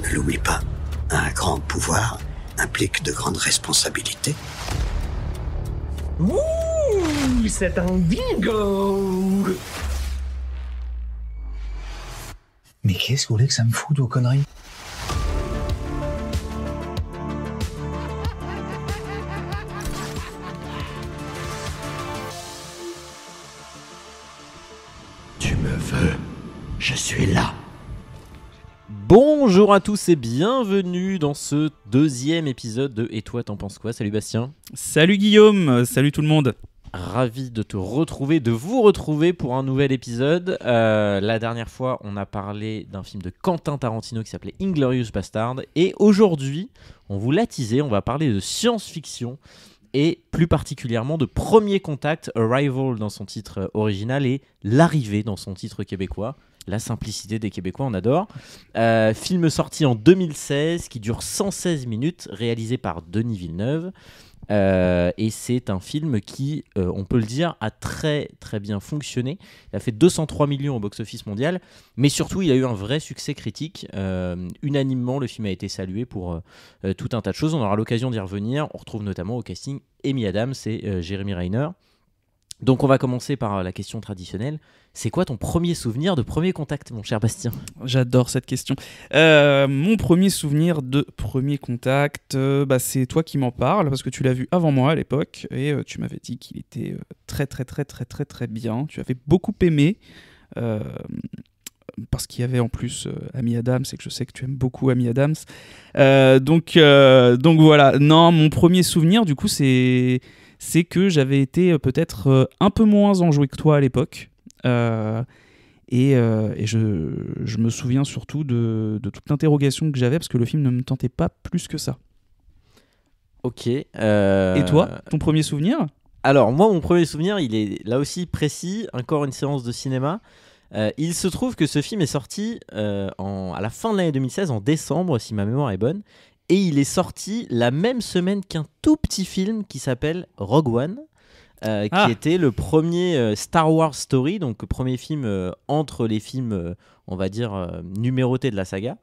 Ne l'oublie pas, un grand pouvoir implique de grandes responsabilités. Ouh, c'est un bingo! Mais qu'est-ce que vous voulez que ça me foute, vos conneries? Tu me veux, je suis là. Bonjour à tous et bienvenue dans ce deuxième épisode de Et toi t'en penses quoi? Salut Bastien. Salut Guillaume, salut tout le monde. Ravi de te retrouver, de vous retrouver pour un nouvel épisode. La dernière fois, on a parlé d'un film de Quentin Tarantino qui s'appelait Inglourious Basterds. Et aujourd'hui, on vous l'a teasé, on va parler de science-fiction et plus particulièrement de Premier Contact, Arrival dans son titre original et L'arrivée dans son titre québécois. La simplicité des Québécois, on adore. Film sorti en 2016 qui dure 116 minutes, réalisé par Denis Villeneuve. Et c'est un film qui, on peut le dire, a très très bien fonctionné. Il a fait 203 millions au box-office mondial, mais surtout il a eu un vrai succès critique. Unanimement, le film a été salué pour tout un tas de choses. On aura l'occasion d'y revenir. On retrouve notamment au casting Amy Adams et Jeremy Renner. Donc on va commencer par la question traditionnelle. C'est quoi ton premier souvenir de Premier Contact, mon cher Bastien ? J'adore cette question. Mon premier souvenir de Premier Contact, c'est toi qui m'en parles, parce que tu l'as vu avant moi à l'époque, et tu m'avais dit qu'il était très très très très très très bien. Tu avais beaucoup aimé, parce qu'il y avait en plus Amy Adams, et que je sais que tu aimes beaucoup Amy Adams. Donc voilà. Non, mon premier souvenir, du coup, c'est que j'avais été peut-être un peu moins enjoué que toi à l'époque. Et je me souviens surtout de toute l'interrogation que j'avais parce que le film ne me tentait pas plus que ça. Ok. Et toi, ton premier souvenir ? Alors moi, mon premier souvenir, il est là aussi précis, encore une séance de cinéma. Il se trouve que ce film est sorti à la fin de l'année 2016, en décembre, si ma mémoire est bonne. Et il est sorti la même semaine qu'un tout petit film qui s'appelle Rogue One, qui était le premier Star Wars Story, donc le premier film entre les films, on va dire, numérotés de la saga.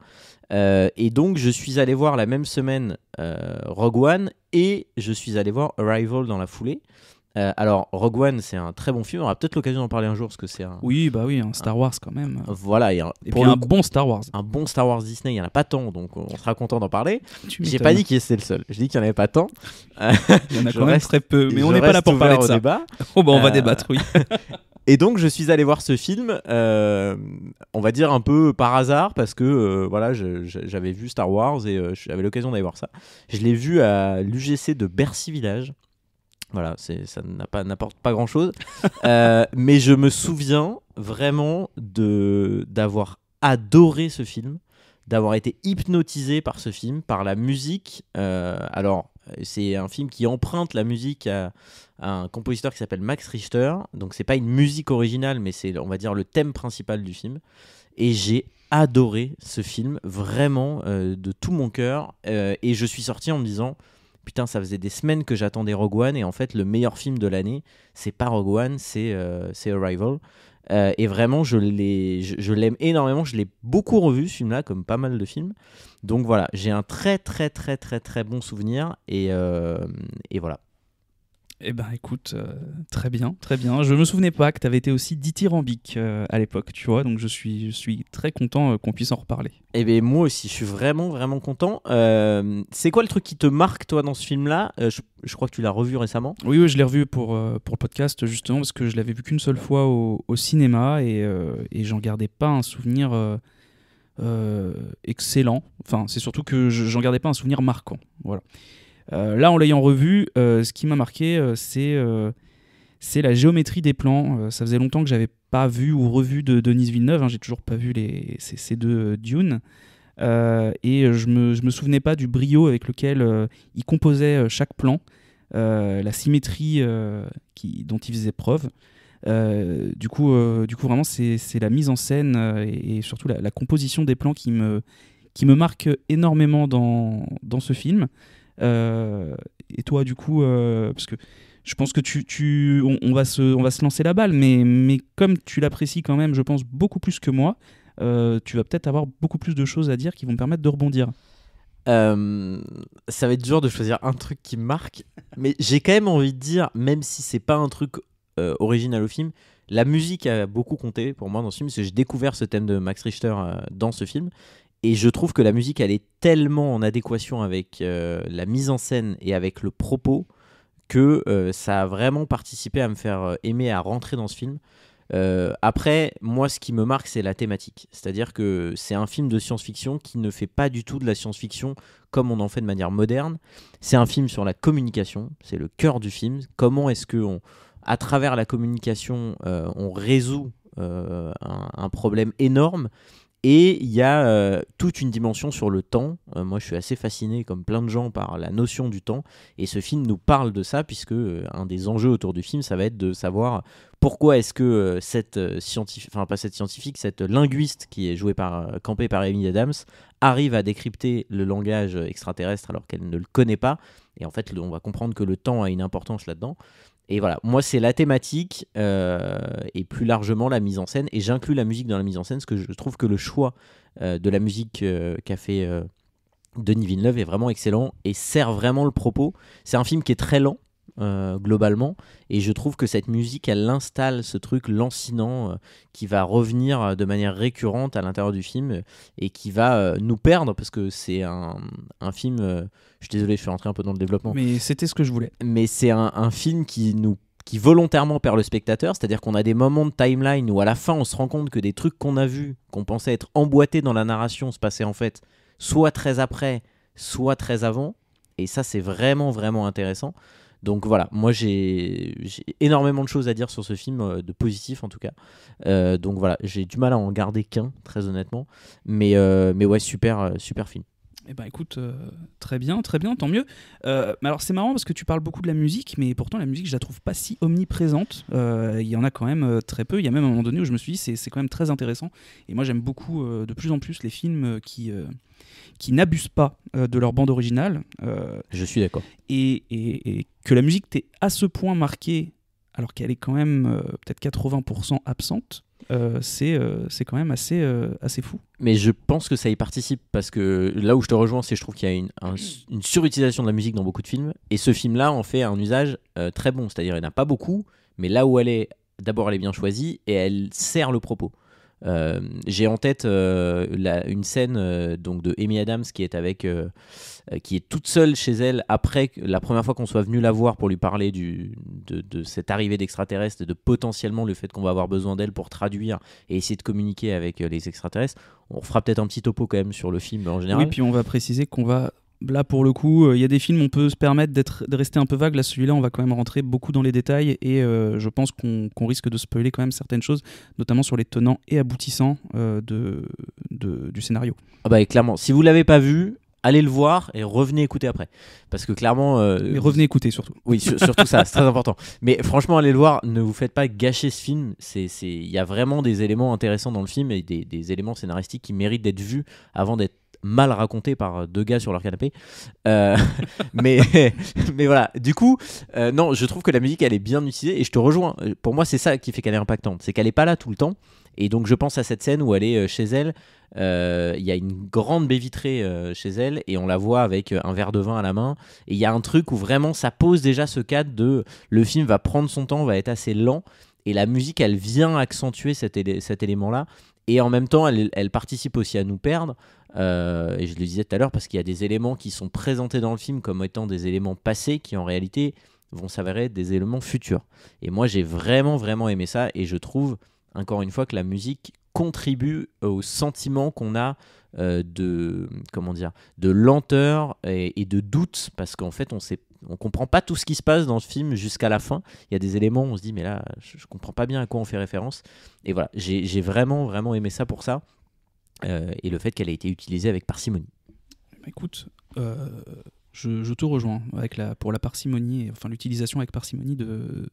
Et donc, je suis allé voir la même semaine Rogue One et je suis allé voir Arrival dans la foulée. Alors, Rogue One, c'est un très bon film. On aura peut-être l'occasion d'en parler un jour parce que c'est un. Oui, un Star Wars quand même. Voilà. Et puis un bon Star Wars. Un bon Star Wars Disney, il n'y en a pas tant, donc on sera content d'en parler. J'ai pas dit qu'il était le seul. Je dis qu'il n'y en avait pas tant. Il y en a quand même très peu, mais on n'est pas là pour parler de ça. Débat. On va débattre, oui. Et donc, je suis allé voir ce film, on va dire un peu par hasard, parce que j'avais vu Star Wars et j'avais l'occasion d'aller voir ça. Je l'ai vu à l'UGC de Bercy Village. Voilà, ça n'apporte pas grand-chose. Mais je me souviens vraiment d'avoir adoré ce film, d'avoir été hypnotisé par ce film, par la musique. Alors, c'est un film qui emprunte la musique à un compositeur qui s'appelle Max Richter. Donc, c'est pas une musique originale, mais c'est, on va dire, le thème principal du film. Et j'ai adoré ce film, vraiment, de tout mon cœur. Et je suis sorti en me disant... Putain, ça faisait des semaines que j'attendais Rogue One et en fait, le meilleur film de l'année, c'est pas Rogue One, c'est Arrival. Et vraiment, je l'aime énormément. Je l'ai beaucoup revu, ce film-là, comme pas mal de films. Donc voilà, j'ai un très, très, très, très, très bon souvenir et voilà. Eh ben écoute, très bien, très bien. Je me souvenais pas que tu avais été aussi dithyrambique à l'époque, tu vois, donc je suis très content qu'on puisse en reparler. Eh bien moi aussi, je suis vraiment, vraiment content. C'est quoi le truc qui te marque, toi, dans ce film-là ? Je crois que tu l'as revu récemment. Oui, je l'ai revu pour le podcast, justement, parce que je l'avais vu qu'une seule fois au cinéma et j'en gardais pas un souvenir excellent. Enfin, c'est surtout que j'en gardais pas un souvenir marquant, voilà. Là, en l'ayant revu, ce qui m'a marqué, c'est la géométrie des plans. Ça faisait longtemps que j'avais pas vu ou revu de Denis Villeneuve. J'ai toujours pas vu ces deux Dune. Et je me souvenais pas du brio avec lequel il composait chaque plan, la symétrie dont il faisait preuve. Du coup, vraiment, c'est la mise en scène et surtout la composition des plans qui me marque énormément dans ce film. Et toi, du coup, parce que je pense que on va se lancer la balle, mais comme tu l'apprécies quand même, je pense, beaucoup plus que moi, tu vas peut-être avoir beaucoup plus de choses à dire qui vont me permettre de rebondir. Ça va être dur de choisir un truc qui me marque, mais j'ai quand même envie de dire, même si c'est pas un truc original au film, la musique a beaucoup compté pour moi dans ce film, parce que j'ai découvert ce thème de Max Richter dans ce film, et je trouve que la musique, elle est tellement en adéquation avec la mise en scène et avec le propos que ça a vraiment participé à me faire aimer, à rentrer dans ce film. Après, moi, ce qui me marque, c'est la thématique. C'est-à-dire que c'est un film de science-fiction qui ne fait pas du tout de la science-fiction comme on en fait de manière moderne. C'est un film sur la communication, c'est le cœur du film. Comment est-ce que, à travers la communication, on résout un problème énorme. Et il y a toute une dimension sur le temps. Moi, je suis assez fasciné, comme plein de gens, par la notion du temps. Et ce film nous parle de ça, puisque un des enjeux autour du film, ça va être de savoir pourquoi est-ce que cette scientifique, enfin pas cette scientifique, cette linguiste qui est campée par Amy Adams, arrive à décrypter le langage extraterrestre alors qu'elle ne le connaît pas. Et en fait, on va comprendre que le temps a une importance là-dedans. Et voilà, moi c'est la thématique et plus largement la mise en scène, et j'inclus la musique dans la mise en scène parce que je trouve que le choix de la musique qu'a fait Denis Villeneuve est vraiment excellent et sert vraiment le propos. C'est un film qui est très lent globalement, et je trouve que cette musique, elle installe ce truc lancinant qui va revenir de manière récurrente à l'intérieur du film et qui va nous perdre, parce que c'est un film, je suis désolé, je suis rentré un peu dans le développement, Mais c'était ce que je voulais. mais c'est un film qui volontairement perd le spectateur, c'est-à-dire qu'on a des moments de timeline où à la fin on se rend compte que des trucs qu'on a vus, qu'on pensait être emboîtés dans la narration, se passaient en fait soit très après, soit très avant, et ça c'est vraiment vraiment intéressant. Donc voilà, moi j'ai énormément de choses à dire sur ce film, de positif en tout cas. Donc voilà, j'ai du mal à en garder qu'un, très honnêtement, mais ouais, super film. Eh ben écoute, très bien, tant mieux. Mais alors c'est marrant parce que tu parles beaucoup de la musique, mais pourtant la musique je la trouve pas si omniprésente. Il y en a quand même très peu. Il y a même un moment donné où je me suis dit c'est quand même très intéressant. Et moi j'aime beaucoup de plus en plus les films qui n'abusent pas de leur bande originale. Je suis d'accord. Et que la musique t'ait à ce point marquée, alors qu'elle est quand même peut-être 80% absente. C'est quand même assez fou. Mais je pense que ça y participe, parce que là où je te rejoins, c'est que je trouve qu'il y a une surutilisation de la musique dans beaucoup de films, et ce film-là en fait un usage très bon, c'est-à-dire il n'y en a pas beaucoup, mais là où elle est, d'abord elle est bien choisie et elle sert le propos. J'ai en tête une scène donc de Amy Adams qui est toute seule chez elle après la première fois qu'on soit venu la voir pour lui parler de cette arrivée d'extraterrestres et de potentiellement le fait qu'on va avoir besoin d'elle pour traduire et essayer de communiquer avec les extraterrestres. On fera peut-être un petit topo quand même sur le film en général. Oui, puis on va préciser qu'on va... Là, pour le coup, il y a des films, on peut se permettre de rester un peu vague. Là, celui-là, on va quand même rentrer beaucoup dans les détails, et je pense qu'on risque de spoiler quand même certaines choses, notamment sur les tenants et aboutissants du scénario. Ah bah, clairement, si vous l'avez pas vu, allez le voir et revenez écouter après. Parce que clairement... Mais revenez écouter surtout. Oui, surtout ça, c'est très important. Mais franchement, allez le voir, ne vous faites pas gâcher ce film. Il y a vraiment des éléments intéressants dans le film et des éléments scénaristiques qui méritent d'être vus avant d'être mal raconté par deux gars sur leur canapé. Mais voilà, du coup, non, je trouve que la musique, elle est bien utilisée, et je te rejoins. Pour moi, c'est ça qui fait qu'elle est impactante, c'est qu'elle est pas là tout le temps. Et donc je pense à cette scène où elle est chez elle, il y a une grande baie vitrée chez elle, et on la voit avec un verre de vin à la main, et il y a un truc où vraiment ça pose déjà ce cadre de le film va prendre son temps, va être assez lent, et la musique, elle vient accentuer cet élément-là, et en même temps elle participe aussi à nous perdre. Et je le disais tout à l'heure, parce qu'il y a des éléments qui sont présentés dans le film comme étant des éléments passés qui en réalité vont s'avérer des éléments futurs. Et moi j'ai vraiment vraiment aimé ça, et je trouve encore une fois que la musique contribue au sentiment qu'on a de lenteur et de doute, parce qu'en fait on comprend pas tout ce qui se passe dans ce film jusqu'à la fin. Il y a des éléments où on se dit mais là je comprends pas bien à quoi on fait référence, et voilà, j'ai vraiment vraiment aimé ça pour ça. Et le fait qu'elle ait été utilisée avec parcimonie. Écoute, je te rejoins pour la parcimonie, enfin l'utilisation avec parcimonie de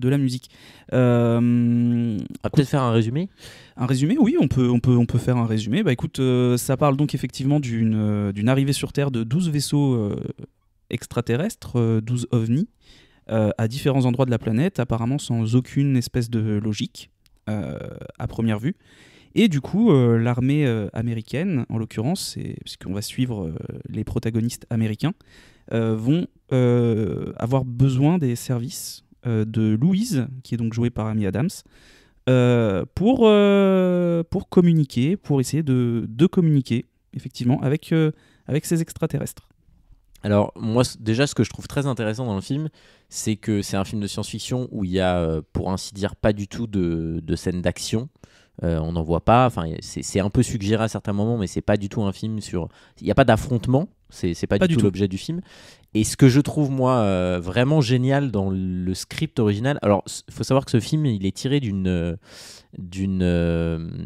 la musique. On va peut-être faire un résumé. Un résumé, oui, on peut faire un résumé. Bah écoute, ça parle donc effectivement d'une arrivée sur Terre de 12 vaisseaux extraterrestres, 12 ovnis, à différents endroits de la planète, apparemment sans aucune espèce de logique à première vue. Et du coup, l'armée américaine, en l'occurrence, puisqu'on va suivre les protagonistes américains, vont avoir besoin des services de Louise, qui est donc jouée par Amy Adams, pour communiquer, pour essayer de communiquer, effectivement, avec ces extraterrestres. Alors, moi, déjà, ce que je trouve très intéressant dans le film, c'est que c'est un film de science-fiction où il y a, pour ainsi dire, pas du tout de scènes d'action. On n'en voit pas. Enfin, c'est un peu suggéré à certains moments, mais c'est pas du tout un film sur. Il n'y a pas d'affrontement. C'est pas du tout l'objet du film. Et ce que je trouve, moi, vraiment génial dans le script original. Alors, il faut savoir que ce film, il est tiré d'une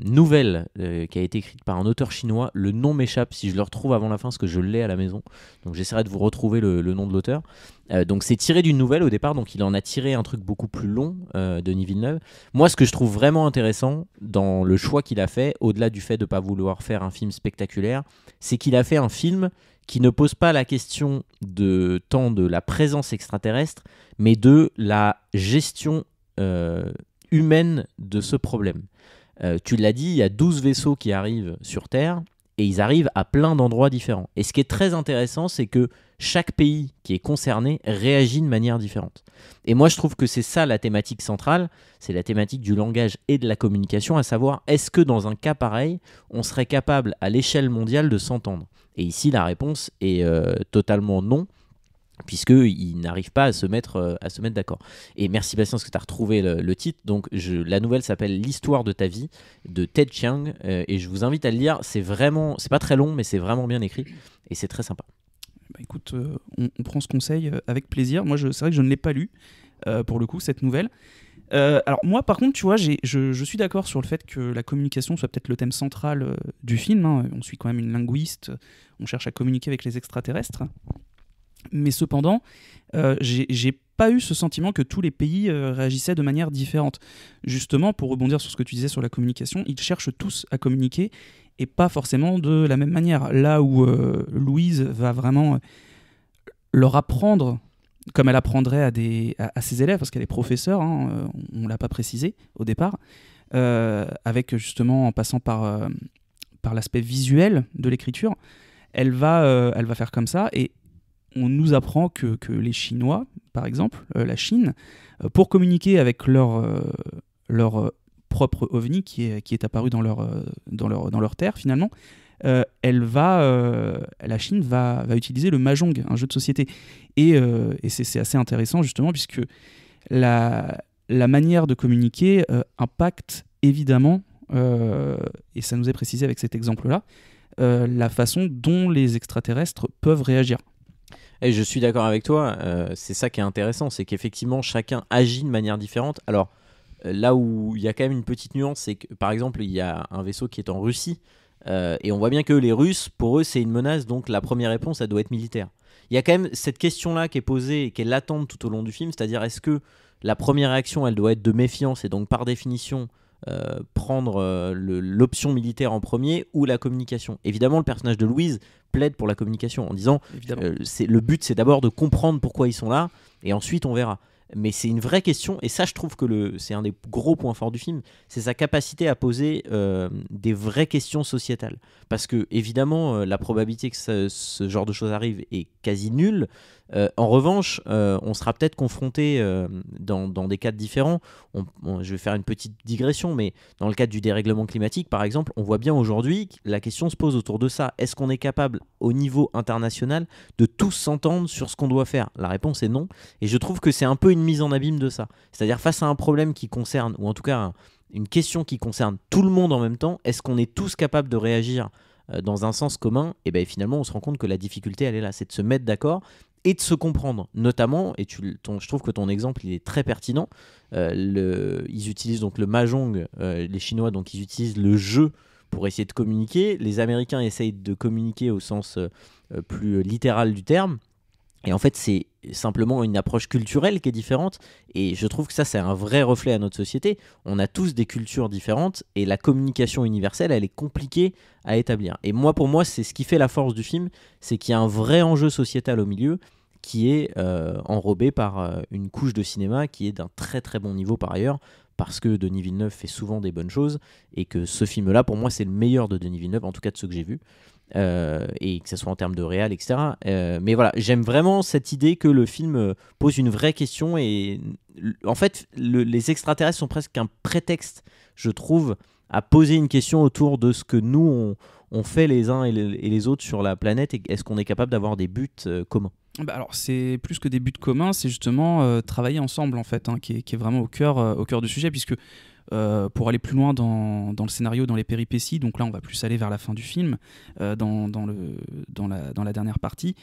nouvelle qui a été écrite par un auteur chinois. Le nom m'échappe si je le retrouve avant la fin, parce que je l'ai à la maison. Donc, j'essaierai de vous retrouver le nom de l'auteur. Donc, c'est tiré d'une nouvelle au départ. Donc, il en a tiré un truc beaucoup plus long, Denis Villeneuve. Moi, ce que je trouve vraiment intéressant dans le choix qu'il a fait, au-delà du fait de ne pas vouloir faire un film spectaculaire, c'est qu'il a fait un film qui ne pose pas la question tant de la présence extraterrestre, mais de la gestion humaine de ce problème. Tu l'as dit, il y a 12 vaisseaux qui arrivent sur Terre, et ils arrivent à plein d'endroits différents. Et ce qui est très intéressant, c'est que chaque pays qui est concerné réagit de manière différente. Et moi, je trouve que c'est ça la thématique centrale, c'est la thématique du langage et de la communication, à savoir, est-ce que dans un cas pareil, on serait capable à l'échelle mondiale de s'entendre ? Et ici, la réponse est totalement non, puisqu'ils n'arrivent pas à se mettre d'accord. Et merci Bastien, parce que tu as retrouvé le titre. Donc, la nouvelle s'appelle L'histoire de ta vie, de Ted Chiang, et je vous invite à le lire. C'est pas très long, mais c'est vraiment bien écrit, et c'est très sympa. Bah écoute, on prend ce conseil avec plaisir. Moi, c'est vrai que je ne l'ai pas lu, pour le coup, cette nouvelle. Alors moi, par contre, tu vois, je suis d'accord sur le fait que la communication soit peut-être le thème central du film. Hein. On suit quand même une linguiste, on cherche à communiquer avec les extraterrestres. Mais cependant, j'ai pas eu ce sentiment que tous les pays réagissaient de manière différente. Justement, pour rebondir sur ce que tu disais sur la communication, ils cherchent tous à communiquer et pas forcément de la même manière. Là où Louise va vraiment leur apprendre, comme elle apprendrait à ses élèves, parce qu'elle est professeure, hein, on ne l'a pas précisé au départ, avec justement en passant par l'aspect visuel de l'écriture, elle va faire comme ça, et on nous apprend que les Chinois, par exemple, la Chine, pour communiquer avec leur propre ovni qui est apparu dans leur terre finalement, la Chine va utiliser le mahjong, un jeu de société. Et c'est assez intéressant justement, puisque la manière de communiquer impacte évidemment, et ça nous est précisé avec cet exemple-là, la façon dont les extraterrestres peuvent réagir. Et je suis d'accord avec toi, c'est ça qui est intéressant, c'est qu'effectivement chacun agit de manière différente. Alors là où il y a quand même une petite nuance, c'est que par exemple il y a un vaisseau qui est en Russie, et on voit bien que les Russes, pour eux c'est une menace, donc la première réponse ça doit être militaire. Il y a quand même cette question-là qui est posée et qui est latente tout au long du film, c'est-à-dire est-ce que la première réaction elle doit être de méfiance et donc par définition prendre l'option militaire en premier, ou la communication. Évidemment, le personnage de Louise plaide pour la communication en disant le but c'est d'abord de comprendre pourquoi ils sont là et ensuite on verra. Mais c'est une vraie question, et ça je trouve que c'est un des gros points forts du film, c'est sa capacité à poser des vraies questions sociétales, parce que évidemment la probabilité que ce genre de choses arrive est quasi nulle. En revanche, on sera peut-être confronté dans des cadres différents. Je vais faire une petite digression, mais dans le cadre du dérèglement climatique, par exemple, on voit bien aujourd'hui que la question se pose autour de ça. Est-ce qu'on est capable, au niveau international, de tous s'entendre sur ce qu'on doit faire ? La réponse est non. Et je trouve que c'est un peu une mise en abîme de ça. C'est-à-dire, face à un problème qui concerne, ou en tout cas une question qui concerne tout le monde en même temps, est-ce qu'on est tous capables de réagir dans un sens commun ? Et bien finalement, on se rend compte que la difficulté, elle est là, c'est de se mettre d'accord et de se comprendre, notamment, et je trouve que ton exemple il est très pertinent, ils utilisent donc le mahjong, les Chinois, donc ils utilisent le jeu pour essayer de communiquer, les Américains essayent de communiquer au sens plus littéral du terme, et en fait c'est simplement une approche culturelle qui est différente, et je trouve que ça c'est un vrai reflet à notre société. On a tous des cultures différentes, et la communication universelle elle est compliquée à établir, et pour moi c'est ce qui fait la force du film, c'est qu'il y a un vrai enjeu sociétal au milieu, qui est enrobé par une couche de cinéma qui est d'un très très bon niveau par ailleurs, parce que Denis Villeneuve fait souvent des bonnes choses et que ce film-là, pour moi, c'est le meilleur de Denis Villeneuve, en tout cas de ceux que j'ai vus. Et que ce soit en termes de réal, etc. Mais voilà, j'aime vraiment cette idée que le film pose une vraie question et en fait, les extraterrestres sont presque un prétexte, je trouve, à poser une question autour de ce que nous, on fait les uns et les autres sur la planète et est-ce qu'on est capable d'avoir des buts communs. Bah alors c'est plus que des buts communs, c'est justement travailler ensemble en fait, qui est vraiment au cœur du sujet, puisque pour aller plus loin dans le scénario, dans les péripéties, donc là on va plus aller vers la fin du film, dans la dernière partie,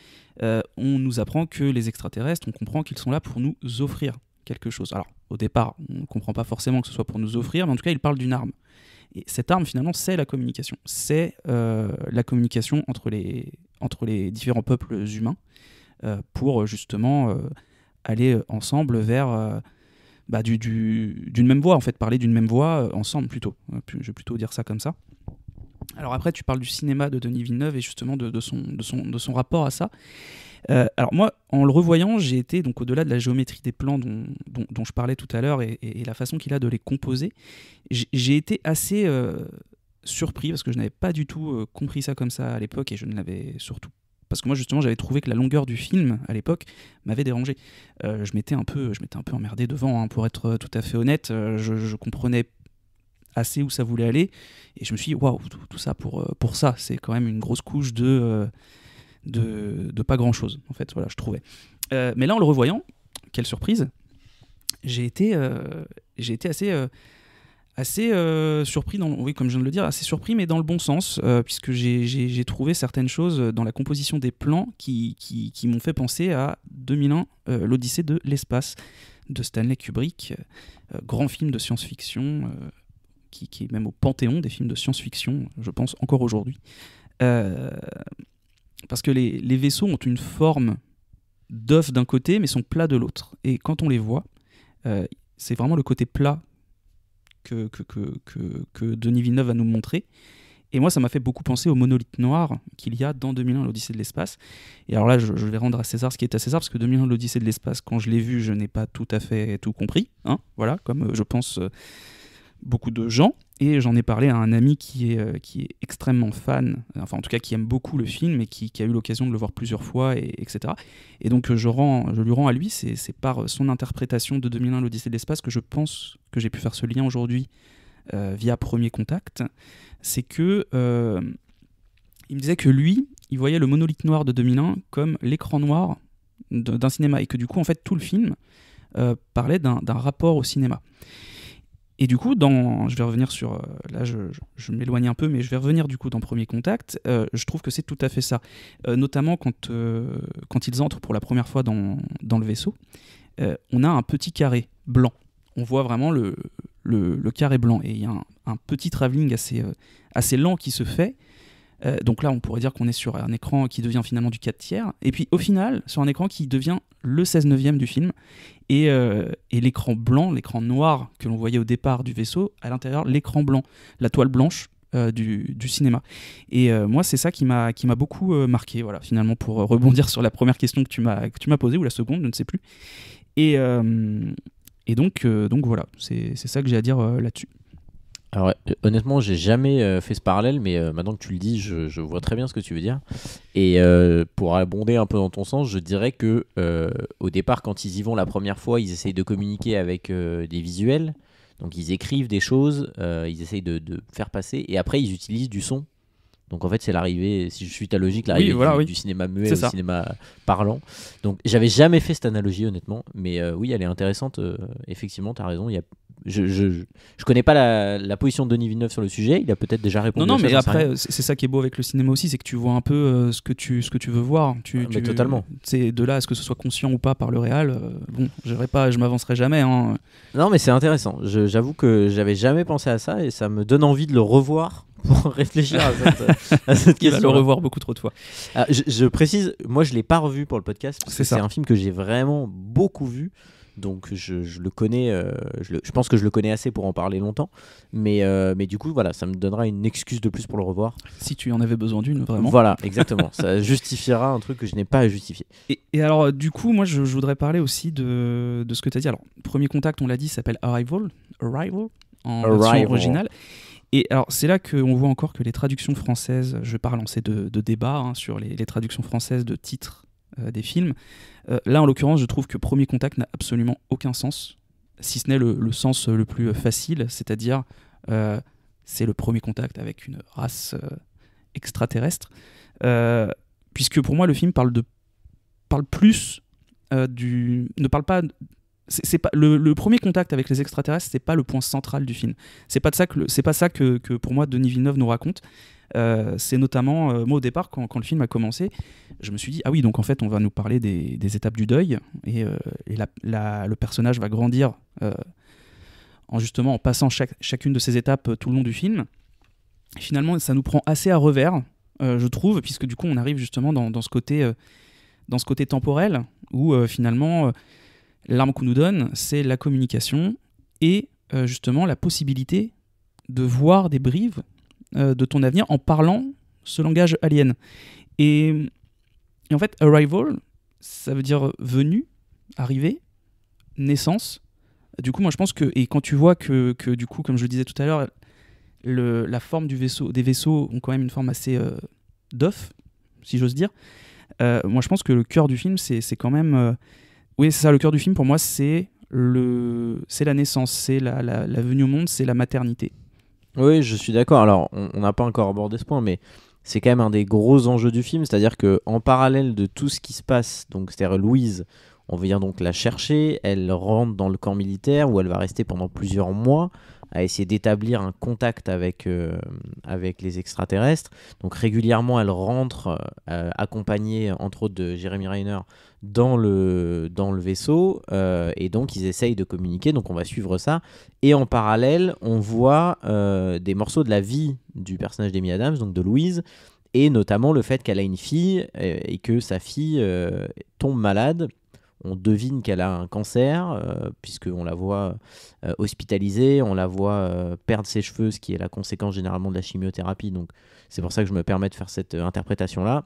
on nous apprend que les extraterrestres, on comprend qu'ils sont là pour nous offrir quelque chose. Alors au départ, on ne comprend pas forcément que ce soit pour nous offrir, mais en tout cas ils parlent d'une arme. Et cette arme finalement c'est la communication. C'est la communication entre les différents peuples humains pour justement aller ensemble vers d'une même voix, en fait, parler d'une même voix ensemble plutôt. Je vais plutôt dire ça comme ça. Alors après, tu parles du cinéma de Denis Villeneuve et justement de son rapport à ça. Alors moi, en le revoyant, j'ai été donc au-delà de la géométrie des plans dont je parlais tout à l'heure et la façon qu'il a de les composer, j'ai été assez surpris parce que je n'avais pas du tout compris ça comme ça à l'époque et je ne l'avais surtout parce que moi justement j'avais trouvé que la longueur du film à l'époque m'avait dérangé. Je m'étais un peu emmerdé devant, pour être tout à fait honnête. Je comprenais assez où ça voulait aller et je me suis dit waouh, tout ça pour ça, c'est quand même une grosse couche de pas grand chose en fait, voilà, je trouvais. Mais là en le revoyant, quelle surprise, j'ai été assez surpris, oui, comme je viens de le dire, assez surpris, mais dans le bon sens, puisque j'ai trouvé certaines choses dans la composition des plans qui m'ont fait penser à 2001, l'Odyssée de l'espace, de Stanley Kubrick, grand film de science-fiction, qui est même au panthéon des films de science-fiction, je pense, encore aujourd'hui. Parce que les vaisseaux ont une forme d'œuf d'un côté, mais sont plats de l'autre. Et quand on les voit, c'est vraiment le côté plat que Denis Villeneuve va nous montrer. Et moi, ça m'a fait beaucoup penser au monolithe noir qu'il y a dans 2001, l'Odyssée de l'espace. Et alors là, je vais rendre à César ce qui est à César, parce que 2001, l'Odyssée de l'espace, quand je l'ai vu, je n'ai pas tout à fait tout compris. Voilà, comme je pense beaucoup de gens. Et j'en ai parlé à un ami qui est extrêmement fan, enfin en tout cas qui aime beaucoup le film et qui a eu l'occasion de le voir plusieurs fois, etc. Et donc je lui rends à lui, c'est par son interprétation de 2001, l'Odyssée de l'espace, que je pense que j'ai pu faire ce lien aujourd'hui via Premier Contact. C'est que il me disait que lui, il voyait le monolithe noir de 2001 comme l'écran noir d'un cinéma, et que du coup en fait tout le film parlait d'un rapport au cinéma. Et du coup, je vais revenir sur... là, je m'éloigne un peu, mais je vais revenir du coup dans Premier Contact. Je trouve que c'est tout à fait ça. Notamment quand ils entrent pour la première fois dans le vaisseau, on a un petit carré blanc. On voit vraiment le carré blanc. Et il y a un petit travelling assez lent qui se fait. Donc là, on pourrait dire qu'on est sur un écran qui devient finalement du 4/3. Et puis au final, sur un écran qui devient le 16/9 du film. Et l'écran blanc, l'écran noir que l'on voyait au départ du vaisseau, à l'intérieur, l'écran blanc, la toile blanche du cinéma. Et moi, c'est ça qui m'a beaucoup marqué, voilà, finalement, pour rebondir sur la première question que tu m'as posée, ou la seconde, je ne sais plus. Et donc voilà, c'est ça que j'ai à dire là-dessus. Alors honnêtement, j'ai jamais fait ce parallèle, mais maintenant que tu le dis, je vois très bien ce que tu veux dire. Et pour abonder un peu dans ton sens, je dirais que au départ, quand ils y vont la première fois, ils essayent de communiquer avec des visuels. Donc ils écrivent des choses, ils essayent de faire passer, et après ils utilisent du son. Donc en fait, c'est l'arrivée, si je suis ta logique, l'arrivée du cinéma muet au cinéma parlant. Donc j'avais jamais fait cette analogie, honnêtement, mais oui, elle est intéressante. Effectivement, tu as raison. Je connais pas la position de Denis Villeneuve sur le sujet. Il a peut-être déjà répondu. Non, mais après, c'est ça qui est beau avec le cinéma aussi, c'est que tu vois un peu ce que tu veux voir. Mais totalement. C'est de là à ce que ce soit conscient ou pas par le réal. Bon, je m'avancerai jamais. Non, mais c'est intéressant. J'avoue que j'avais jamais pensé à ça et ça me donne envie de le revoir pour réfléchir à cette question. Il va le revoir beaucoup trop de fois. Je précise, moi je l'ai pas revu pour le podcast parce que c'est un film que j'ai vraiment beaucoup vu. donc je le connais, je pense que je le connais assez pour en parler longtemps, mais du coup voilà, ça me donnera une excuse de plus pour le revoir. Si tu en avais besoin d'une, vraiment. Voilà, exactement, ça justifiera un truc que je n'ai pas à justifier. Et alors du coup, moi je voudrais parler aussi de ce que tu as dit. Alors, Premier Contact, on l'a dit, s'appelle Arrival en version originale. Et alors, c'est là qu'on voit encore que les traductions françaises, je vais pas relancer de débat sur les traductions françaises de titres des films. Là, en l'occurrence, je trouve que Premier Contact n'a absolument aucun sens, si ce n'est le sens le plus facile, c'est-à-dire c'est le premier contact avec une race extraterrestre. Puisque pour moi, le film parle plus ne parle pas. C'est pas le premier contact avec les extraterrestres, c'est pas le point central du film. C'est pas ça que pour moi Denis Villeneuve nous raconte. C'est notamment moi au départ quand le film a commencé, je me suis dit ah oui, donc en fait on va nous parler des étapes du deuil et le personnage va grandir en passant chacune de ces étapes tout le long du film. Et finalement ça nous prend assez à revers, je trouve, puisque du coup on arrive justement dans ce côté temporel où finalement l'arme qu'on nous donne, c'est la communication et justement la possibilité de voir des brives de ton avenir en parlant ce langage alien. Et en fait, Arrival, ça veut dire venue, arrivée, naissance. Du coup, moi je pense que, et quand tu vois que du coup, comme je le disais tout à l'heure, la forme des vaisseaux ont quand même une forme assez d'œuf, si j'ose dire, moi je pense que le cœur du film, c'est quand même... oui, c'est ça, le cœur du film pour moi, c'est la naissance, c'est la venue au monde, c'est la maternité. Oui, je suis d'accord. Alors, on n'a pas encore abordé ce point, mais c'est quand même un des gros enjeux du film, c'est-à-dire qu'en parallèle de tout ce qui se passe, donc c'est-à-dire Louise, on vient donc la chercher, elle rentre dans le camp militaire où elle va rester pendant plusieurs mois à essayer d'établir un contact avec les extraterrestres. Donc régulièrement, elle rentre accompagnée entre autres de Jeremy Renner dans le vaisseau et donc ils essayent de communiquer, donc on va suivre ça. Et en parallèle, on voit des morceaux de la vie du personnage d'Amy Adams, donc de Louise, et notamment le fait qu'elle a une fille et que sa fille tombe malade. On devine qu'elle a un cancer, puisqu'on la voit hospitalisée, on la voit perdre ses cheveux, ce qui est la conséquence généralement de la chimiothérapie. Donc c'est pour ça que je me permets de faire cette interprétation-là.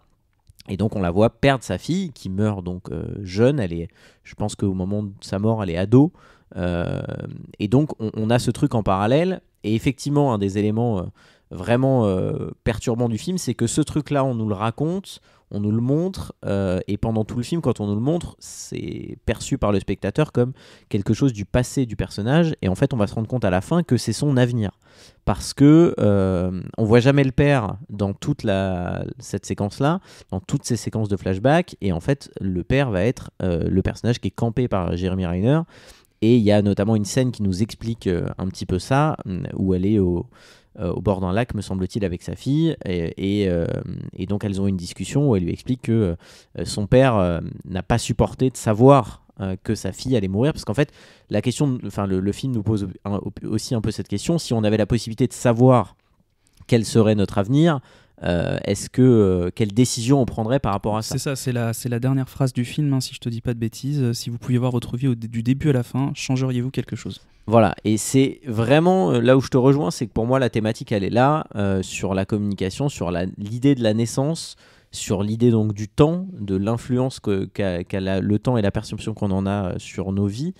Et donc on la voit perdre sa fille, qui meurt donc jeune. Je pense qu'au moment de sa mort, elle est ado. Et donc on a ce truc en parallèle. Et effectivement, un des éléments vraiment perturbants du film, c'est que ce truc-là, on nous le raconte, on nous le montre, et pendant tout le film, quand on nous le montre, c'est perçu par le spectateur comme quelque chose du passé du personnage, et en fait on va se rendre compte à la fin que c'est son avenir, parce que on voit jamais le père dans toute cette séquence-là, dans toutes ces séquences de flashback, et en fait le père va être le personnage qui est campé par Jeremy Renner, et il y a notamment une scène qui nous explique un petit peu ça, où elle est au bord d'un lac, me semble-t-il, avec sa fille, et donc elles ont une discussion où elle lui explique que son père n'a pas supporté de savoir que sa fille allait mourir, parce qu'en fait la question, le film nous pose aussi un peu cette question: si on avait la possibilité de savoir quel serait notre avenir, quelle décision on prendrait par rapport à ça? C'est ça, c'est la dernière phrase du film, si je te dis pas de bêtises. Si vous pouviez voir votre vie du début à la fin, changeriez-vous quelque chose? Voilà, et c'est vraiment là où je te rejoins, c'est que pour moi la thématique elle est là, sur la communication, sur l'idée de la naissance, sur l'idée donc du temps, de l'influence qu'a le temps et la perception qu'on en a sur nos vies.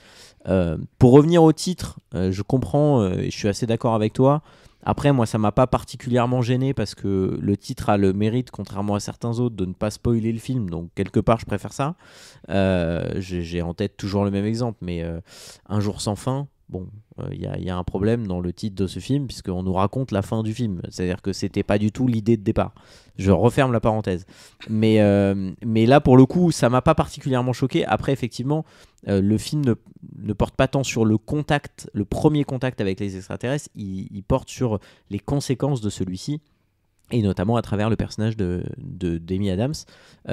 Pour revenir au titre, je comprends et je suis assez d'accord avec toi. Après, moi, ça m'a pas particulièrement gêné parce que le titre a le mérite, contrairement à certains autres, de ne pas spoiler le film. Donc, quelque part, je préfère ça. J'ai en tête toujours le même exemple, mais Un jour sans fin, bon, il y a un problème dans le titre de ce film, puisqu'on nous raconte la fin du film. C'est-à-dire que c'était pas du tout l'idée de départ. Je referme la parenthèse. Mais là, pour le coup, ça m'a pas particulièrement choqué. Après, effectivement, le film ne porte pas tant sur le premier contact avec les extraterrestres, il porte sur les conséquences de celui-ci, et notamment à travers le personnage d'Amy Adams.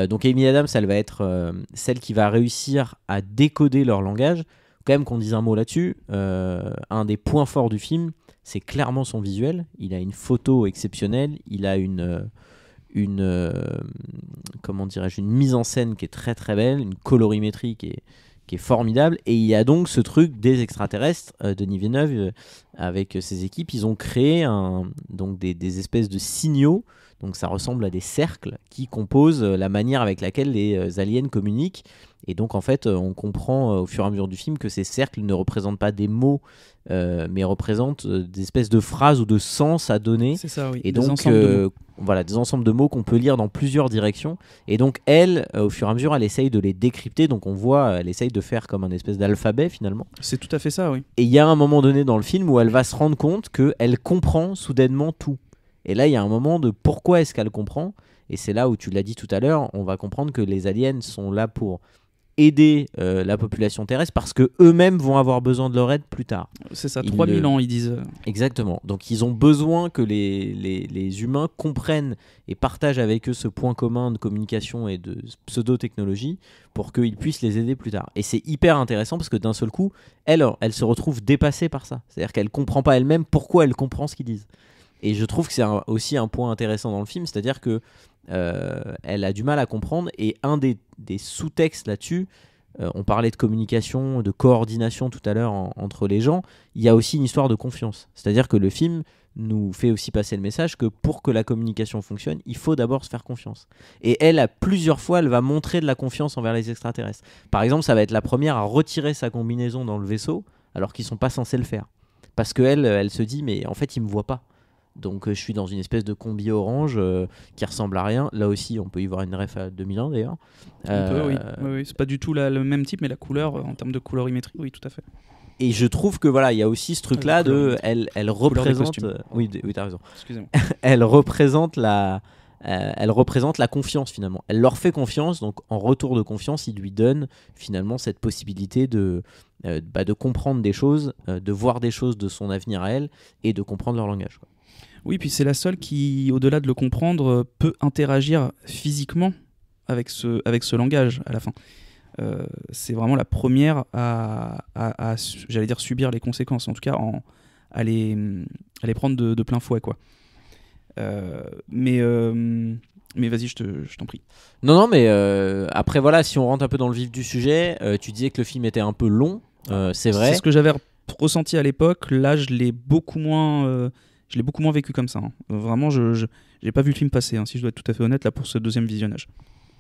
Donc Amy Adams, elle va être celle qui va réussir à décoder leur langage. Quand même qu'on dise un mot là-dessus, un des points forts du film, c'est clairement son visuel. Il a une photo exceptionnelle, il a une mise en scène qui est très très belle, une colorimétrie qui qui est formidable. Et il y a donc ce truc des extraterrestres. Denis Villeneuve, avec ses équipes, ils ont créé donc des espèces de signaux. Donc ça ressemble à des cercles qui composent la manière avec laquelle les aliens communiquent. Et donc en fait, on comprend au fur et à mesure du film que ces cercles ne représentent pas des mots, mais représentent des espèces de phrases ou de sens à donner. C'est ça, oui. Et Des donc ensembles de mots. voilà, des ensembles de mots qu'on peut lire dans plusieurs directions. Et donc elle, au fur et à mesure, elle essaye de les décrypter. Donc on voit, elle essaye de faire comme un espèce d'alphabet finalement. C'est tout à fait ça, oui. Et il y a un moment donné dans le film où elle va se rendre compte qu'elle comprend soudainement tout. Et là, il y a un moment de pourquoi est-ce qu'elle comprend. Et c'est là où tu l'as dit tout à l'heure, on va comprendre que les aliens sont là pour aider la population terrestre parce que eux-mêmes vont avoir besoin de leur aide plus tard. C'est ça, 3000 ans, ils disent. Exactement. Donc ils ont besoin que les humains comprennent et partagent avec eux ce point commun de communication et de pseudo-technologie pour qu'ils puissent les aider plus tard. Et c'est hyper intéressant parce que d'un seul coup, elle se retrouve dépassée par ça. C'est-à-dire qu'elle ne comprend pas elle-même pourquoi elle comprend ce qu'ils disent. Et je trouve que c'est aussi un point intéressant dans le film, c'est-à-dire que elle a du mal à comprendre, et un des sous-textes là-dessus, on parlait de communication, de coordination tout à l'heure entre les gens, il y a aussi une histoire de confiance. C'est-à-dire que le film nous fait aussi passer le message que pour que la communication fonctionne, il faut d'abord se faire confiance. Et elle, à plusieurs fois, elle va montrer de la confiance envers les extraterrestres. Par exemple, ça va être la première à retirer sa combinaison dans le vaisseau, alors qu'ils ne sont pas censés le faire. Parce qu'elle, elle se dit, mais en fait, ils ne me voient pas. Donc je suis dans une espèce de combi orange qui ressemble à rien. Là aussi, on peut y voir une ref à 2001 d'ailleurs. On peut, oui. C'est pas du tout le même type, mais la couleur, en termes de colorimétrie, oui, tout à fait. Et je trouve que voilà, il y a aussi ce truc-là de, elle représente. Oui, t'as raison. Excusez-moi. Elle représente la confiance finalement. Elle leur fait confiance, donc en retour de confiance, ils lui donnent finalement cette possibilité de comprendre des choses, de voir des choses de son avenir à elle et de comprendre leur langage, quoi. Oui, puis c'est la seule qui, au-delà de le comprendre, peut interagir physiquement avec ce langage à la fin. C'est vraiment la première à j'allais dire, subir les conséquences, en tout cas à les prendre de plein fouet, quoi. Mais vas-y, je t'en prie. Non, mais après voilà, si on rentre un peu dans le vif du sujet, tu disais que le film était un peu long, c'est vrai. C'est ce que j'avais ressenti à l'époque. Là, je l'ai beaucoup moins vécu comme ça, hein. Vraiment, je n'ai pas vu le film passer, hein, si je dois être tout à fait honnête, là, pour ce deuxième visionnage.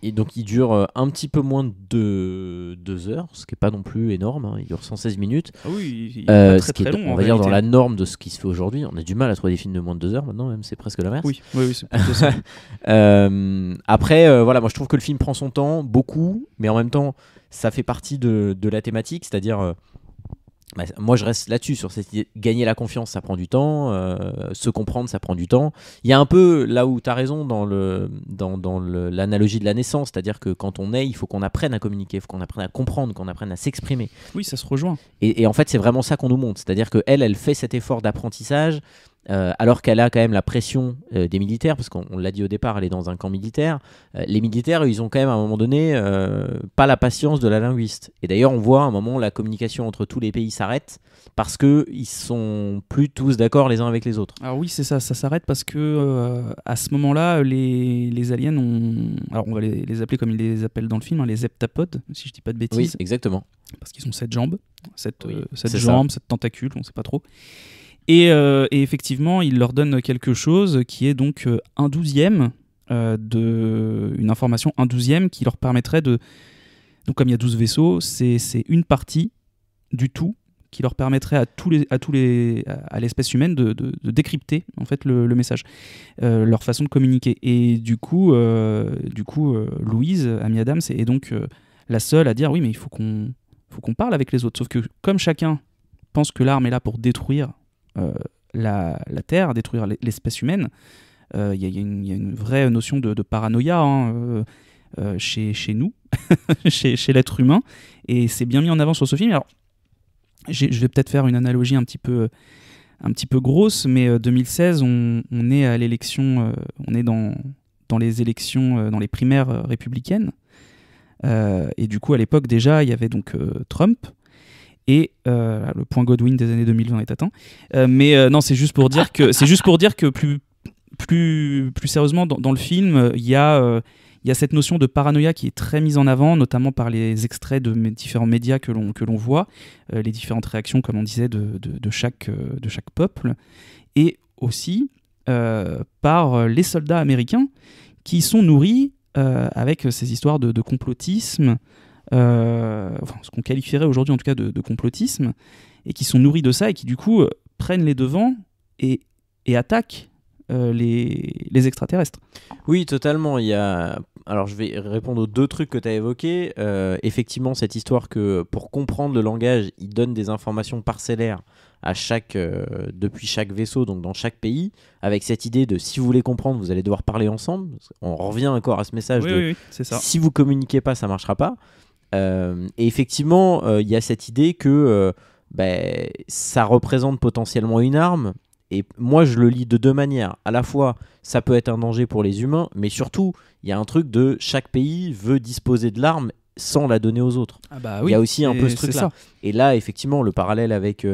Et donc il dure un petit peu moins de 2 heures, ce qui n'est pas non plus énorme, hein. Il dure 116 minutes. Ah oui, il est pas très, très long, on va dire dans la norme de ce qui se fait aujourd'hui. On a du mal à trouver des films de moins de 2 heures maintenant, même, c'est presque l'inverse. Oui, c'est plutôt ça. Après, voilà, moi je trouve que le film prend son temps, beaucoup, mais en même temps, ça fait partie de la thématique, c'est-à-dire... moi je reste là-dessus, sur cette idée. Gagner la confiance, ça prend du temps, se comprendre, ça prend du temps. Il y a un peu là où tu as raison dans l'analogie de la naissance, c'est-à-dire que quand on naît, il faut qu'on apprenne à communiquer, il faut qu'on apprenne à comprendre, qu'on apprenne à s'exprimer. Oui, ça se rejoint. Et en fait, c'est vraiment ça qu'on nous montre, c'est-à-dire qu'elle fait cet effort d'apprentissage, alors qu'elle a quand même la pression des militaires, parce qu'on l'a dit au départ, elle est dans un camp militaire. Les militaires, ils ont quand même à un moment donné pas la patience de la linguiste. Et d'ailleurs, on voit à un moment la communication entre tous les pays s'arrête parce qu'ils sont plus tous d'accord les uns avec les autres. Alors oui, c'est ça s'arrête parce que à ce moment-là, les aliens alors on va les appeler comme ils les appellent dans le film, hein, les heptapodes, si je dis pas de bêtises. Oui, exactement. Parce qu'ils ont 7 jambes, 7 c'est jambes, 7 tentacules, on sait pas trop. Et effectivement, il leur donne quelque chose qui est donc un 12e, une information 1/12 qui leur permettrait de... Donc comme il y a 12 vaisseaux, c'est une partie du tout qui leur permettrait à l'espèce humaine de décrypter en fait le message, leur façon de communiquer. Et du coup, Louise, Amy Adams, est donc la seule à dire oui, mais il faut qu'on parle avec les autres. Sauf que comme chacun pense que l'arme est là pour détruire la Terre, détruire l'espèce humaine, il y a une vraie notion de paranoïa, hein, chez nous, chez l'être humain, et c'est bien mis en avant sur ce film. Alors, je vais peut-être faire une analogie un petit peu grosse, mais 2016, on est à l'élection, on est dans les élections, dans les primaires républicaines, et du coup à l'époque déjà il y avait donc Trump. Et le point Godwin des années 2020 est atteint. Mais non, c'est juste pour dire que plus sérieusement, dans le film, il y a Il y a cette notion de paranoïa qui est très mise en avant, notamment par les extraits de différents médias que l'on voit, les différentes réactions, comme on disait, de chaque peuple, et aussi par les soldats américains qui sont nourris avec ces histoires de complotisme, ce qu'on qualifierait aujourd'hui en tout cas de complotisme, et qui sont nourris de ça et qui du coup prennent les devants et attaquent les extraterrestres. Oui, totalement. Alors, je vais répondre aux 2 trucs que tu as évoqués. Effectivement, cette histoire que pour comprendre le langage, ils donnent des informations parcellaires depuis chaque vaisseau, donc dans chaque pays, avec cette idée de si vous voulez comprendre, vous allez devoir parler ensemble. On revient encore à ce message Oui, c'est ça. Si vous communiquez pas, ça marchera pas. Et effectivement, il y a cette idée que ça représente potentiellement une arme. Et moi, je le lis de 2 manières. À la fois, ça peut être un danger pour les humains, mais surtout, il y a un truc de chaque pays veut disposer de l'arme sans la donner aux autres. Ah bah il oui, y a aussi un peu ce truc-là. ça. Et là, effectivement, le parallèle avec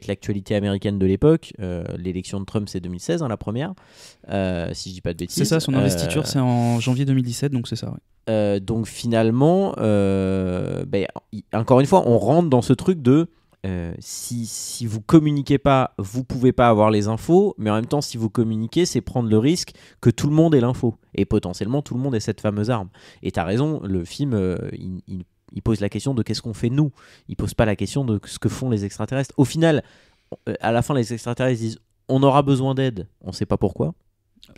l'actualité américaine de l'époque, l'élection de Trump, c'est 2016, la première, si je dis pas de bêtises. C'est ça, son investiture, c'est en janvier 2017, donc c'est ça. Ouais. Donc finalement, encore une fois, on rentre dans ce truc de si vous communiquez pas, vous pouvez pas avoir les infos, mais en même temps, si vous communiquez, c'est prendre le risque que tout le monde ait l'info et potentiellement tout le monde ait cette fameuse arme. Et t'as raison, le film il pose la question de qu'est-ce qu'on fait nous. Il pose pas la question de ce que font les extraterrestres. Au final, à la fin, les extraterrestres disent on aura besoin d'aide, on sait pas pourquoi.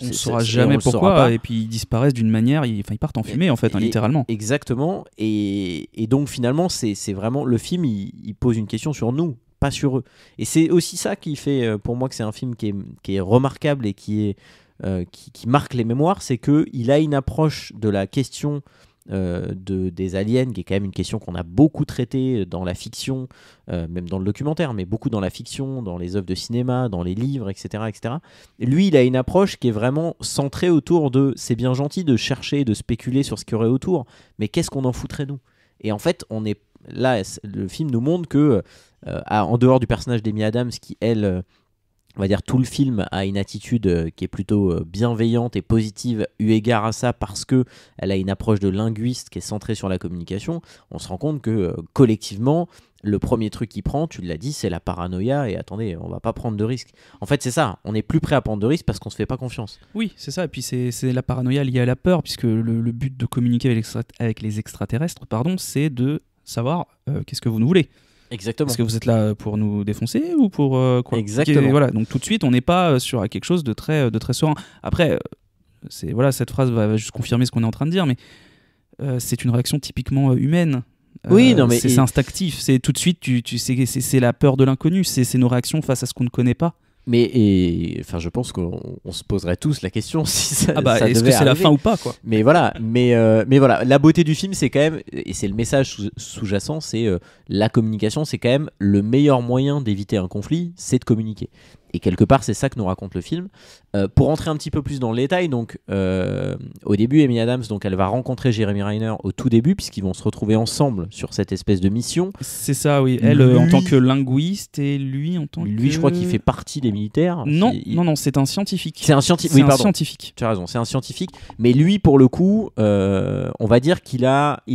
On ne saura jamais pourquoi, et puis ils disparaissent d'une manière, ils partent en fumée en fait, littéralement. Exactement, et donc finalement c'est vraiment, le film il pose une question sur nous, pas sur eux. Et c'est aussi ça qui fait pour moi que c'est un film qui est remarquable et qui marque les mémoires, c'est qu'il a une approche de la question des aliens, qui est quand même une question qu'on a beaucoup traitée dans la fiction, même dans le documentaire, mais beaucoup dans la fiction, dans les œuvres de cinéma, dans les livres, etc., etc. Et lui, il a une approche qui est vraiment centrée autour de c'est bien gentil de chercher, de spéculer sur ce qu'il y aurait autour, mais qu'est-ce qu'on en foutrait nous ? Et en fait, on est là, le film nous montre que, en dehors du personnage d'Amy Adams, qui elle, on va dire tout le film a une attitude qui est plutôt bienveillante et positive eu égard à ça, parce que elle a une approche de linguiste qui est centrée sur la communication. On se rend compte que collectivement, le premier truc qu'il prend, tu l'as dit, c'est la paranoïa. Et attendez, on va pas prendre de risques. En fait, c'est ça, on est plus prêt à prendre de risques parce qu'on se fait pas confiance. Oui, c'est ça. Et puis c'est la paranoïa liée à la peur, puisque le but de communiquer avec les extraterrestres, c'est de savoir qu'est-ce que vous nous voulez. Exactement. Est-ce que vous êtes là pour nous défoncer ou pour quoi ? Exactement. Voilà, donc tout de suite, on n'est pas sur quelque chose de très serein. Après, cette phrase va juste confirmer ce qu'on est en train de dire, mais c'est une réaction typiquement humaine. Oui, non, mais c'est instinctif. C'est tout de suite, c'est la peur de l'inconnu. C'est nos réactions face à ce qu'on ne connaît pas. Mais je pense qu'on se poserait tous la question si ça, ça est-ce devait que c'est la arriver. fin ou pas, quoi. Mais voilà, la beauté du film, c'est quand même, et c'est le message sous-jacent, c'est la communication, c'est quand même le meilleur moyen d'éviter un conflit, c'est de communiquer. Et quelque part, c'est ça que nous raconte le film. Pour rentrer un petit peu plus dans le détail, donc au début, Amy Adams, donc elle va rencontrer Jeremy Renner au tout début, puisqu'ils vont se retrouver ensemble sur cette espèce de mission. C'est ça, oui. Elle en tant que linguiste et lui en tant que... Lui, je crois qu'il fait partie des militaires. Non, c'est un scientifique. C'est un scientifique. Oui, pardon. Scientifique. Tu as raison, c'est un scientifique. Mais lui, pour le coup, on va dire il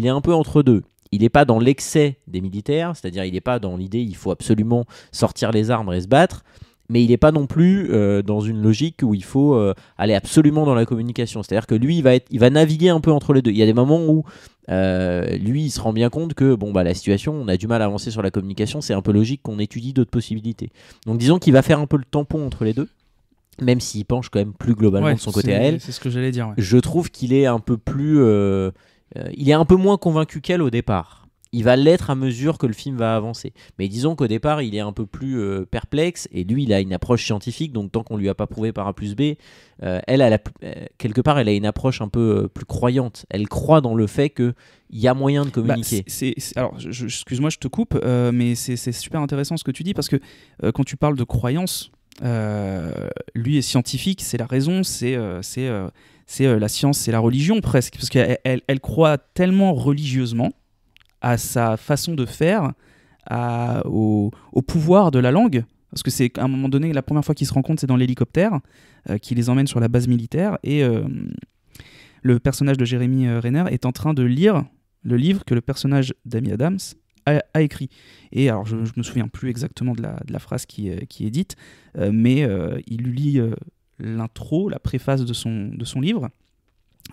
est un peu entre deux. Il n'est pas dans l'excès des militaires, c'est-à-dire il n'est pas dans l'idée il faut absolument sortir les armes et se battre. Mais il n'est pas non plus dans une logique où il faut aller absolument dans la communication. C'est-à-dire que lui, il va naviguer un peu entre les deux. Il y a des moments où lui, il se rend bien compte que la situation, on a du mal à avancer sur la communication. C'est un peu logique qu'on étudie d'autres possibilités. Donc disons qu'il va faire un peu le tampon entre les deux, même s'il penche quand même plus globalement de son côté à elle. C'est ce que j'allais dire. Ouais. Je trouve qu'il est un peu plus... il est un peu moins convaincu qu'elle au départ. Il va l'être à mesure que le film va avancer. Mais disons qu'au départ, il est un peu plus perplexe, et lui, il a une approche scientifique, donc tant qu'on lui a pas prouvé par A plus B, quelque part, elle a une approche un peu plus croyante. Elle croit dans le fait qu'il y a moyen de communiquer. Alors, excuse-moi, je te coupe, mais c'est super intéressant ce que tu dis, parce que quand tu parles de croyance, lui est scientifique, c'est la raison, c'est la science, c'est la religion presque, parce qu'elle croit tellement religieusement à sa façon de faire, au pouvoir de la langue, parce que c'est à un moment donné, la première fois qu'ils se rencontrent, c'est dans l'hélicoptère qui les emmène sur la base militaire, et le personnage de Jeremy Renner est en train de lire le livre que le personnage d'Amy Adams a écrit. Et alors, je me souviens plus exactement de la phrase qui est dite, mais il lui lit l'intro, la préface de son livre,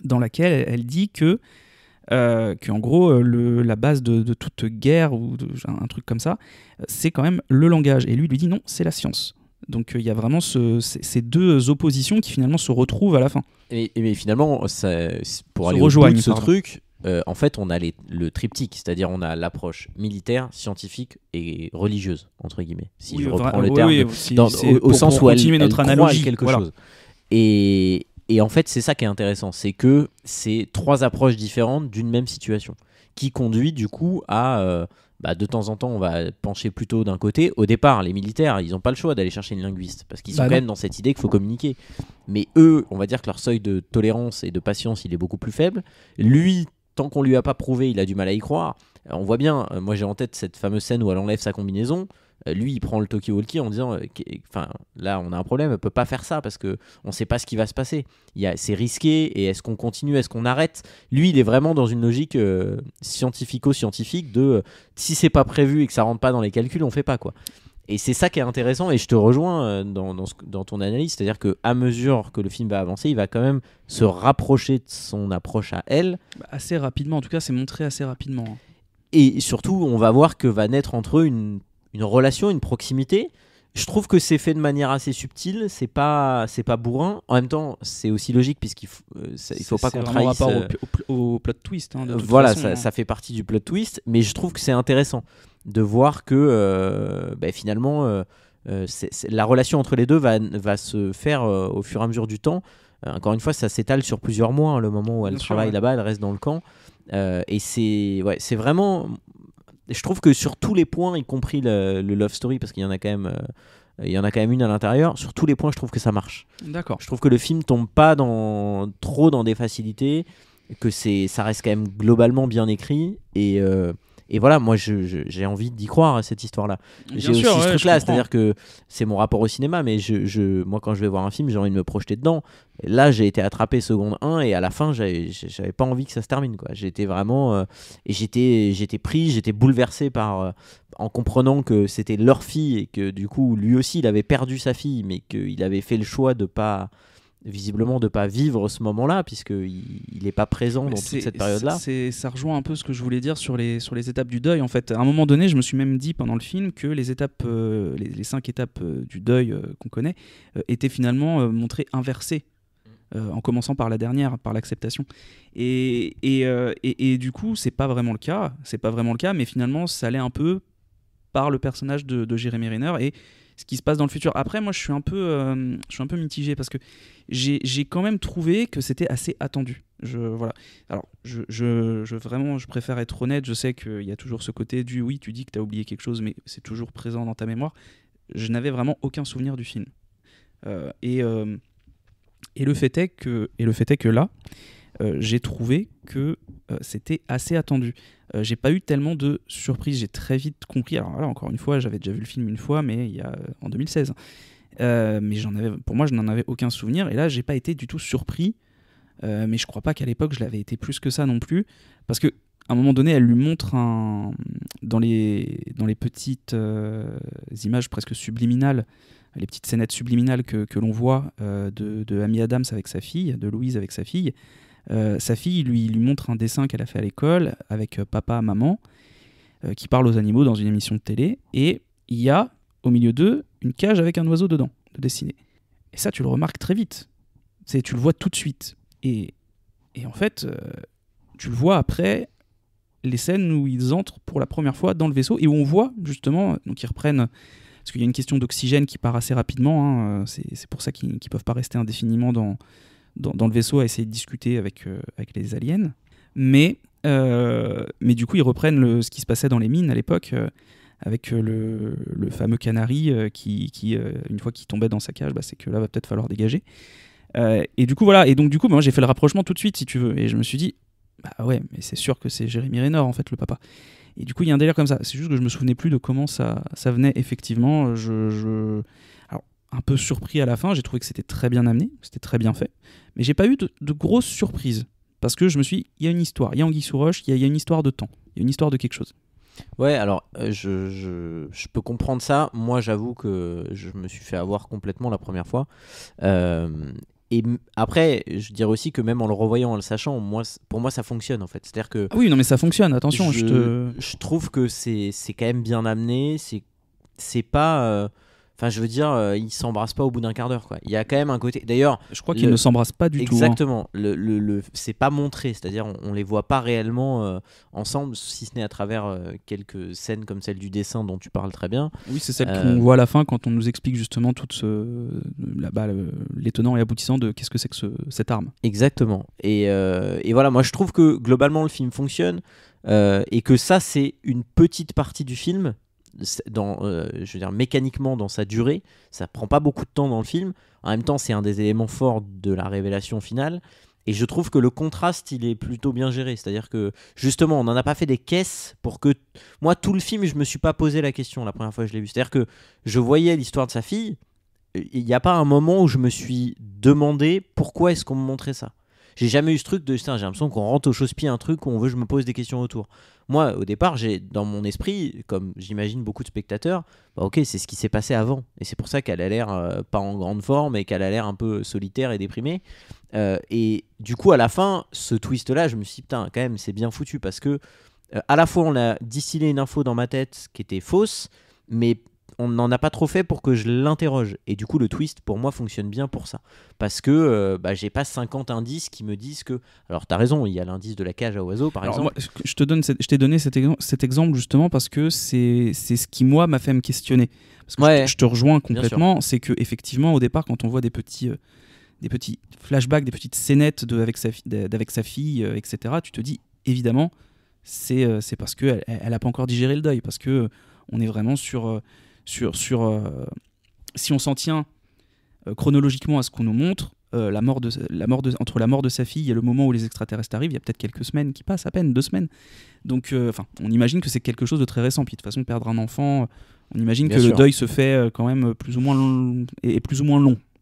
dans laquelle elle dit qu'en gros, la base de toute guerre, ou un truc comme ça, c'est quand même le langage. Et lui dit non, c'est la science. Donc il y a vraiment ces deux oppositions qui finalement se retrouvent à la fin. Mais finalement, pour aller rejoignent, au bout de ce pardon. truc, en fait, on a le triptyque, c'est-à-dire on a l'approche militaire, scientifique et religieuse, entre guillemets. Si je reprends le terme, au sens où elle notre croit à analogie, quelque voilà. chose. Et en fait, c'est ça qui est intéressant, c'est que c'est trois approches différentes d'une même situation, qui conduit du coup à... de temps en temps, on va pencher plutôt d'un côté. Au départ, les militaires, ils n'ont pas le choix d'aller chercher une linguiste, parce qu'ils sont quand même dans cette idée qu'il faut communiquer. Mais eux, on va dire que leur seuil de tolérance et de patience, il est beaucoup plus faible. Lui, tant qu'on lui a pas prouvé, il a du mal à y croire. On voit bien, moi j'ai en tête cette fameuse scène où elle enlève sa combinaison. Lui, il prend le talkie-walkie en disant là, on a un problème, on peut pas faire ça parce qu'on ne sait pas ce qui va se passer. C'est risqué, et est-ce qu'on continue, est-ce qu'on arrête ? Lui, il est vraiment dans une logique scientifico-scientifique de si c'est pas prévu et que ça rentre pas dans les calculs, on fait pas, quoi. Et c'est ça qui est intéressant, et je te rejoins dans ton analyse, c'est-à-dire qu'à mesure que le film va avancer, il va quand même se rapprocher de son approche à elle. Assez rapidement, en tout cas, c'est montré assez rapidement. Et surtout, on va voir que va naître entre eux une relation, une proximité. Je trouve que c'est fait de manière assez subtile, c'est pas bourrin. En même temps, c'est aussi logique puisqu'il faut pas qu'on trahisse. C'est rapport au plot twist. De toute voilà, façon, ça fait partie du plot twist, mais je trouve que c'est intéressant de voir que finalement la relation entre les deux va se faire au fur et à mesure du temps. Encore une fois, ça s'étale sur plusieurs mois, hein, le moment où elle travaille là-bas, elle reste dans le camp. Et c'est vraiment... Je trouve que sur tous les points, y compris le love story, parce qu'il y en a quand même, une à l'intérieur, sur tous les points, je trouve que ça marche. D'accord. Je trouve que le film tombe pas trop dans des facilités, que ça reste quand même globalement bien écrit, et voilà, moi j'ai envie d'y croire à cette histoire-là. J'ai aussi ce truc-là, c'est-à-dire que c'est mon rapport au cinéma, mais moi quand je vais voir un film, j'ai envie de me projeter dedans. Et là, j'ai été attrapé seconde 1, et à la fin, j'avais pas envie que ça se termine, quoi. J'étais vraiment et j'étais pris, j'étais bouleversé en comprenant que c'était leur fille, et que du coup lui aussi il avait perdu sa fille, mais qu'il avait fait le choix de pas vivre ce moment-là, puisqu'il n'est pas présent dans toute cette période-là. Ça rejoint un peu ce que je voulais dire sur les étapes du deuil. En fait, à un moment donné, je me suis même dit pendant le film que les étapes, les 5 étapes du deuil qu'on connaît étaient finalement montrées inversées, en commençant par la dernière, par l'acceptation. Et du coup, c'est pas vraiment le cas, mais finalement, ça allait un peu par le personnage de Jeremy Renner et ce qui se passe dans le futur. Après, moi, je suis un peu mitigé parce que j'ai quand même trouvé que c'était assez attendu. Voilà. Alors, je préfère être honnête. Je sais qu'il y a toujours ce côté du oui, tu dis que tu as oublié quelque chose, mais c'est toujours présent dans ta mémoire. Je n'avais vraiment aucun souvenir du film. Et le fait est que là, j'ai trouvé que c'était assez attendu. J'ai pas eu tellement de surprises, j'ai très vite compris. Alors là, encore une fois, j'avais déjà vu le film une fois, mais en 2016. Mais pour moi, je n'en avais aucun souvenir. Et là, j'ai pas été du tout surpris. Mais je crois pas qu'à l'époque, je l'avais été plus que ça non plus. Parce qu'à un moment donné, elle lui montre dans les petites images presque subliminales, les petites scénettes subliminales que l'on voit de Amy Adams avec sa fille, de Louise avec sa fille. Sa fille lui montre un dessin qu'elle a fait à l'école avec papa, maman, qui parle aux animaux dans une émission de télé, et il y a au milieu d'eux une cage avec un oiseau dedans, de dessiné. Et ça, tu le remarques très vite. Tu le vois tout de suite. Et en fait, tu le vois après les scènes où ils entrent pour la première fois dans le vaisseau et où on voit justement, donc ils reprennent, parce qu'il y a une question d'oxygène qui part assez rapidement, hein, c'est pour ça qu'ils ne peuvent pas rester indéfiniment dans le vaisseau à essayer de discuter avec les aliens. Mais du coup, ils reprennent ce qui se passait dans les mines à l'époque, avec le fameux canari qui une fois qu'il tombait dans sa cage, c'est que là, va peut-être falloir dégager. Et du coup, voilà. Et donc, du coup, moi, j'ai fait le rapprochement tout de suite, si tu veux. Et je me suis dit, bah ouais, mais c'est sûr que c'est Jeremy Renner, en fait, le papa. Et du coup, il y a un délire comme ça. C'est juste que je me souvenais plus de comment ça venait effectivement. Alors, un peu surpris à la fin, j'ai trouvé que c'était très bien amené, c'était très bien fait. Mais j'ai pas eu de grosses surprises. parce que je me suis dit, il y a une histoire, il y a Anguille sous roche, il y a une histoire de temps, il y a une histoire de quelque chose. Ouais, alors je peux comprendre ça. Moi, j'avoue que je me suis fait avoir complètement la première fois. Après, je dirais aussi que même en le revoyant, en le sachant, pour moi, ça fonctionne en fait. C'est-à-dire que Ah oui, non mais ça fonctionne, attention. je trouve que c'est quand même bien amené. C'est pas. Enfin, je veux dire, ils s'embrassent pas au bout d'un quart d'heure, quoi. Il y a quand même un côté. D'ailleurs, Je crois qu'ils ne s'embrassent pas du tout. exactement. C'est pas montré, c'est-à-dire on les voit pas réellement ensemble, si ce n'est à travers quelques scènes comme celle du dessin dont tu parles très bien. Oui, c'est celle qu'on voit à la fin quand on nous explique justement tout l'étonnant et aboutissant de qu'est-ce que c'est que cette arme. Exactement. Et voilà, moi je trouve que globalement le film fonctionne et que ça c'est une petite partie du film. Je veux dire mécaniquement dans sa durée, ça prend pas beaucoup de temps dans le film. En même temps, c'est un des éléments forts de la révélation finale. Et je trouve que le contraste, il est plutôt bien géré. C'est-à-dire que justement, on n'en a pas fait des caisses pour que moi, tout le film, je me suis pas posé la question la première fois que je l'ai vu. C'est-à-dire que je voyais l'histoire de sa fille. Il n'y a pas un moment où je me suis demandé pourquoi est-ce qu'on me montrait ça. J'ai jamais eu ce truc de j'ai l'impression qu'on rentre au chausse-pied un truc où on veut je me pose des questions autour. Moi, au départ, j'ai dans mon esprit, comme j'imagine beaucoup de spectateurs, ok, c'est ce qui s'est passé avant. Et c'est pour ça qu'elle a l'air pas en grande forme et qu'elle a l'air un peu solitaire et déprimée. Et du coup, à la fin, ce twist-là, je me suis dit, putain, quand même, c'est bien foutu parce que à la fois, on a distillé une info dans ma tête qui était fausse, mais on n'en a pas trop fait pour que je l'interroge. Et du coup, le twist, pour moi, fonctionne bien pour ça. Parce que j'ai pas 50 indices qui me disent que... Alors, t'as raison, il y a l'indice de la cage à oiseaux, par exemple. Moi, je t'ai donné cet exemple justement parce que c'est ce qui, moi, m'a fait me questionner. Parce que je te rejoins complètement. C'est qu'effectivement, au départ, quand on voit des petits flashbacks, des petites scénettes avec sa fille, etc., tu te dis, évidemment, c'est parce qu'elle n'a pas encore digéré le deuil. Parce qu'on est vraiment sur si on s'en tient chronologiquement à ce qu'on nous montre, entre la mort de sa fille et le moment où les extraterrestres arrivent, il y a peut-être quelques semaines qui passent, à peine 2 semaines. Donc, on imagine que c'est quelque chose de très récent. Puis de toute façon, perdre un enfant, on imagine que le deuil se fait quand même plus ou moins long.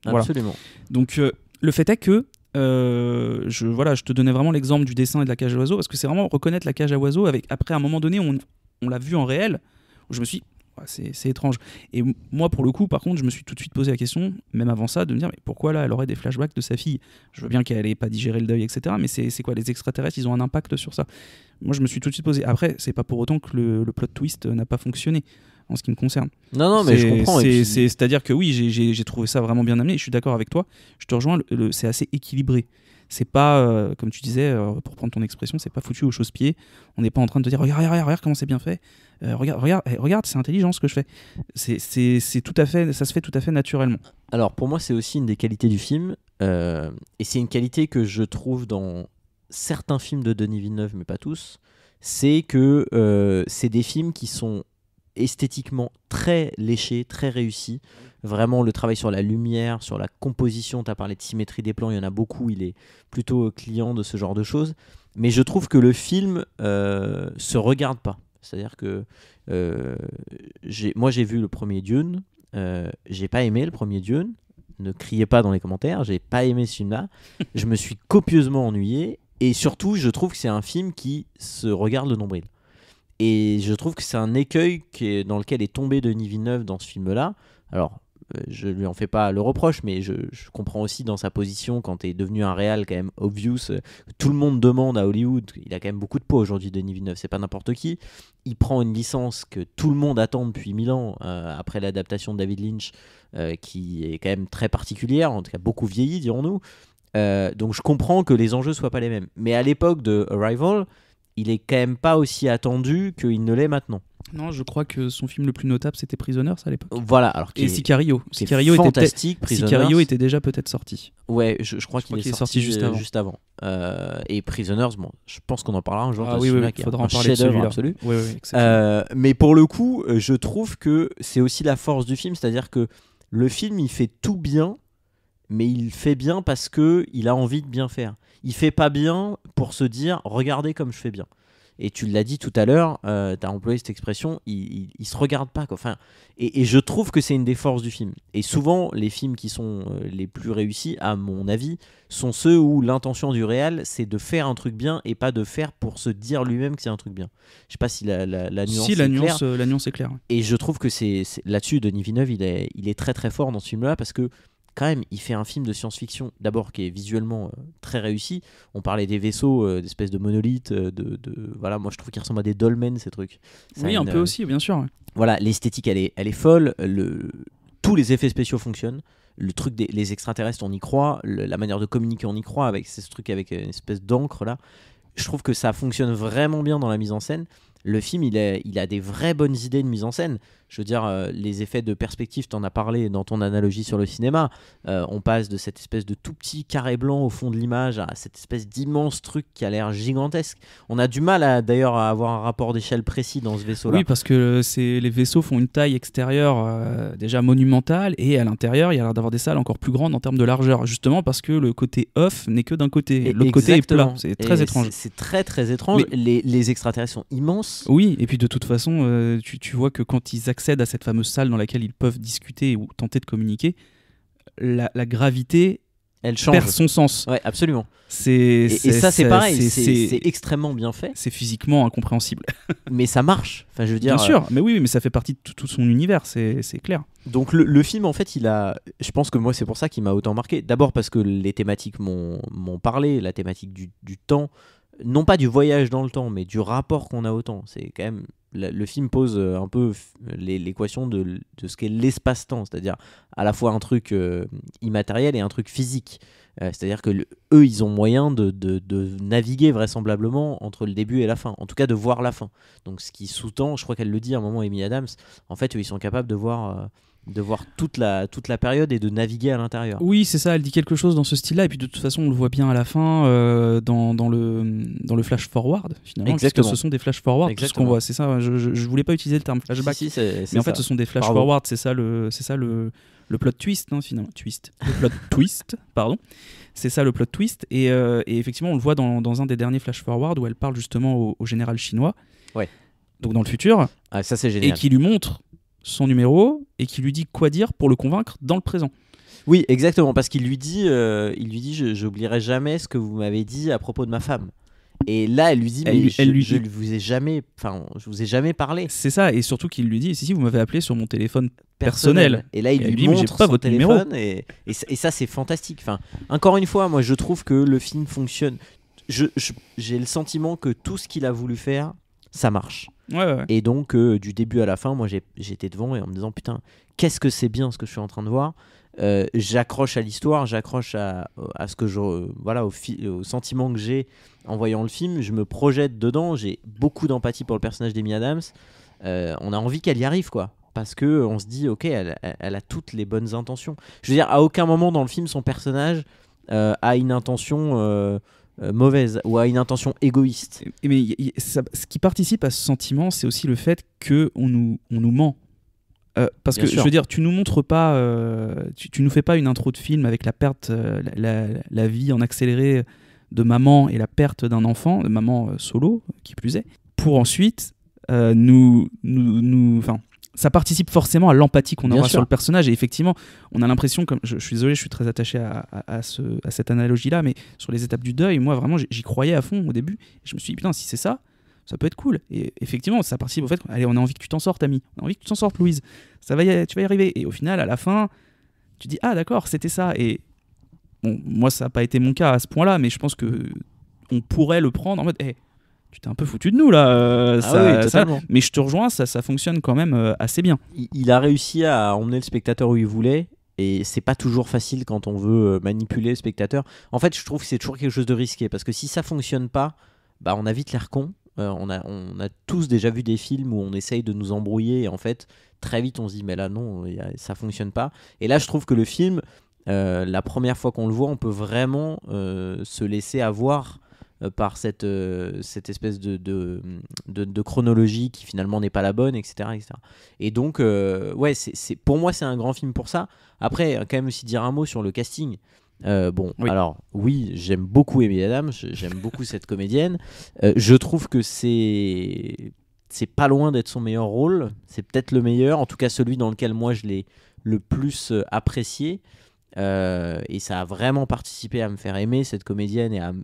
Absolument. Voilà. Donc, le fait est que je te donnais vraiment l'exemple du dessin et de la cage à oiseaux parce que c'est vraiment reconnaître la cage à oiseaux après à un moment donné, on l'a vu en réel, où je me suis dit, c'est étrange. Et moi, pour le coup, par contre, je me suis tout de suite posé la question, même avant ça, de me dire mais pourquoi là, elle aurait des flashbacks de sa fille ? Je veux bien qu'elle n'ait pas digéré le deuil, etc. Mais c'est quoi, les extraterrestres, ils ont un impact sur ça ? Moi, je me suis tout de suite posé. Après, c'est pas pour autant que le plot twist n'a pas fonctionné en ce qui me concerne. Non, mais je comprends. C'est-à-dire que oui, j'ai trouvé ça vraiment bien amené. Je suis d'accord avec toi. Je te rejoins. C'est assez équilibré. C'est pas, comme tu disais, pour prendre ton expression, c'est pas foutu au chausse-pied. On n'est pas en train de te dire regarde comment c'est bien fait. Regarde, c'est intelligent ce que je fais. C'est tout à fait, ça se fait tout à fait naturellement. Alors pour moi, c'est aussi une des qualités du film, et c'est une qualité que je trouve dans certains films de Denis Villeneuve, mais pas tous. C'est que c'est des films qui sont esthétiquement très léchés, très réussis. Vraiment, le travail sur la lumière, sur la composition, tu as parlé de symétrie des plans, il y en a beaucoup, il est plutôt client de ce genre de choses. Mais je trouve que le film se regarde pas. C'est-à-dire que moi j'ai vu le premier Dune, j'ai pas aimé le premier Dune, ne criez pas dans les commentaires, j'ai pas aimé ce film-là, je me suis copieusement ennuyé, et surtout je trouve que c'est un film qui se regarde le nombril. Et je trouve que c'est un écueil dans lequel est tombé Denis Villeneuve dans ce film-là. Alors, je lui en fais pas le reproche, mais je comprends aussi dans sa position quand t'es devenu un réal quand même obvious. Tout le monde demande à Hollywood. Il a quand même beaucoup de poids aujourd'hui, Denis Villeneuve. C'est pas n'importe qui. Il prend une licence que tout le monde attend depuis 1000 ans après l'adaptation de David Lynch, qui est quand même très particulière, en tout cas beaucoup vieillie, dirons-nous. Donc je comprends que les enjeux soient pas les mêmes. Mais à l'époque de Arrival, il est quand même pas aussi attendu qu'il ne l'est maintenant. Non, je crois que son film le plus notable, c'était Prisoners à l'époque. Voilà. Alors et Sicario. Sicario était fantastique. Sicario était déjà peut-être sorti. Ouais, je crois qu'il est sorti juste avant. Et Prisoners, bon, je pense qu'on en parlera un jour. Ah oui, il faudra en parler de celui-là. Absolu. Oui, mais pour le coup, je trouve que c'est aussi la force du film, c'est-à-dire que le film, il fait tout bien, mais il fait bien parce que il a envie de bien faire. Il fait pas bien pour se dire regardez comme je fais bien. Et tu l'as dit tout à l'heure, tu as employé cette expression, ils se regardent pas, quoi. Enfin, et je trouve que c'est une des forces du film. Et souvent, les films qui sont les plus réussis, à mon avis, sont ceux où l'intention du réal, c'est de faire un truc bien et pas de faire pour se dire lui-même que c'est un truc bien. Je sais pas si la nuance Si, est claire. la nuance est claire. Et je trouve que c'est là-dessus, Denis Villeneuve, il est très très fort dans ce film-là parce que quand même, il fait un film de science-fiction, d'abord qui est visuellement très réussi. On parlait des vaisseaux, d'espèces de monolithes, voilà, moi je trouve qu'ils ressemblent à des dolmens, ces trucs. Ça Oui, a un peu aussi, bien sûr. Ouais. Voilà, l'esthétique, elle est folle. Tous les effets spéciaux fonctionnent. Le truc les extraterrestres, on y croit. La manière de communiquer, on y croit avec ce truc avec une espèce d'encre là. Je trouve que ça fonctionne vraiment bien dans la mise en scène. Le film, il a des vraies bonnes idées de mise en scène. Je veux dire, les effets de perspective, tu en as parlé dans ton analogie sur le cinéma. On passe de cette espèce de tout petit carré blanc au fond de l'image à cette espèce d'immense truc qui a l'air gigantesque. On a du mal d'ailleurs à avoir un rapport d'échelle précis dans ce vaisseau-là. Oui, parce que les vaisseaux font une taille extérieure déjà monumentale, et à l'intérieur, il y a l'air d'avoir des salles encore plus grandes en termes de largeur, justement parce que le côté off n'est que d'un côté. Et l'autre côté est plat. C'est très étrange. C'est très très étrange. Mais les extraterrestres sont immenses. Oui, et puis de toute façon, tu vois que quand ils accèdent à cette fameuse salle dans laquelle ils peuvent discuter ou tenter de communiquer, la gravité elle change. Perd son sens. Ouais, absolument. Et ça, c'est pareil, c'est extrêmement bien fait. C'est physiquement incompréhensible. Mais ça marche. Enfin, je veux dire, bien sûr, mais oui, mais ça fait partie de tout son univers, c'est clair. Donc le film, en fait, je pense que moi, c'est pour ça qu'il m'a autant marqué. D'abord parce que les thématiques m'ont parlé, la thématique du temps, non pas du voyage dans le temps, mais du rapport qu'on a au temps. C'est quand même... Le film pose un peu l'équation de ce qu'est l'espace-temps, c'est-à-dire à la fois un truc immatériel et un truc physique. C'est-à-dire que eux, ils ont moyen de naviguer vraisemblablement entre le début et la fin, en tout cas de voir la fin. Donc ce qui sous-tend, je crois qu'elle le dit à un moment, Amy Adams, en fait, eux, ils sont capables de voir toute la période et de naviguer à l'intérieur. Oui, c'est ça, elle dit quelque chose dans ce style-là, et puis de toute façon, on le voit bien à la fin dans le flash-forward, finalement. Exactement. Parce que ce sont des flash-forward, tout ce qu'on voit, c'est ça, je voulais pas utiliser le terme flashback, si, mais en fait, ce sont des flash-forward, c'est ça le plot twist, hein, finalement. Le plot twist, pardon. C'est ça le plot twist, et effectivement, on le voit dans un des derniers flash-forward où elle parle justement au général chinois, ouais. Donc dans le futur, ça c'est génial. Et qui lui montre son numéro et qui lui dit quoi dire pour le convaincre dans le présent. Oui, exactement, parce qu'il lui dit j'oublierai jamais ce que vous m'avez dit à propos de ma femme. Et là, elle lui dit je vous ai jamais parlé. C'est ça, et surtout qu'il lui dit si vous m'avez appelé sur mon téléphone personnel. Et là, il lui montre pas son votre téléphone numéro. Et ça, c'est fantastique. Enfin, encore une fois, moi, je trouve que le film fonctionne. J'ai le sentiment que tout ce qu'il a voulu faire, ça marche. Ouais. Et donc du début à la fin, moi j'étais devant et en me disant putain, qu'est-ce que c'est bien ce que je suis en train de voir. J'accroche à l'histoire, j'accroche à ce que au sentiment que j'ai en voyant le film. Je me projette dedans, j'ai beaucoup d'empathie pour le personnage d'Amy Adams. On a envie qu'elle y arrive, quoi, parce que on se dit ok, elle a toutes les bonnes intentions. Je veux dire, à aucun moment dans le film son personnage a une intention mauvaise ou à une intention égoïste. Mais ce qui participe à ce sentiment, c'est aussi le fait qu'on nous ment. Parce Bien que sûr. je veux dire, tu nous montres pas, tu nous fais pas une intro de film avec la perte, la vie en accéléré de maman et la perte d'un enfant, de maman solo, qui plus est, pour ensuite ça participe forcément à l'empathie qu'on aura sur le personnage, et effectivement on a l'impression, comme je suis désolé, je suis très attaché à cette analogie là, mais sur les étapes du deuil, moi vraiment j'y croyais à fond au début, et je me suis dit putain, si c'est ça peut être cool, et effectivement ça participe au fait allez, on a envie que tu t'en sortes, Ami, on a envie que tu t'en sortes, Louise, tu vas y arriver, et au final à la fin tu dis ah d'accord, c'était ça. Et bon, moi ça n'a pas été mon cas à ce point là, mais je pense que on pourrait le prendre en mode hey, tu t'es un peu foutu de nous là, oui, totalement. Mais je te rejoins, ça fonctionne quand même assez bien. Il a réussi à emmener le spectateur où il voulait, et c'est pas toujours facile quand on veut manipuler le spectateur. En fait, je trouve que c'est toujours quelque chose de risqué, parce que si ça fonctionne pas, bah on a vite l'air con. On a tous déjà vu des films où on essaye de nous embrouiller, et en fait très vite on se dit mais là non, ça fonctionne pas. Et là je trouve que le film, la première fois qu'on le voit, on peut vraiment se laisser avoir par cette espèce de chronologie qui finalement n'est pas la bonne, etc. Et donc, ouais, pour moi, c'est un grand film pour ça. Après, quand même aussi dire un mot sur le casting. Bon, Oui. alors oui, j'aime beaucoup Amy Adams, j'aime beaucoup cette comédienne. Je trouve que c'est pas loin d'être son meilleur rôle. C'est peut-être le meilleur, en tout cas celui dans lequel moi je l'ai le plus apprécié. Et ça a vraiment participé à me faire aimer cette comédienne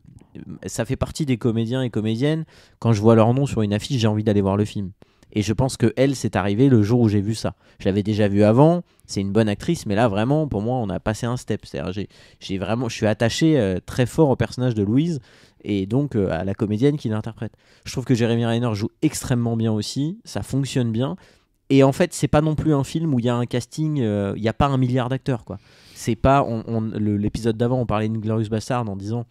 ça fait partie des comédiens et comédiennes, quand je vois leur nom sur une affiche, j'ai envie d'aller voir le film. Et je pense que elle, c'est arrivé le jour où j'ai vu ça. Je l'avais déjà vu avant, c'est une bonne actrice, mais là vraiment pour moi on a passé un step. C'est-à-dire je suis attaché très fort au personnage de Louise et donc à la comédienne qui l'interprète. Je trouve que Jeremy Renner joue extrêmement bien aussi, ça fonctionne bien. Et en fait, c'est pas non plus un film où il y a un casting, il n'y a pas 1 milliard d'acteurs, quoi. C'est pas, l'épisode d'avant, on parlait de Glorious Bastard en disant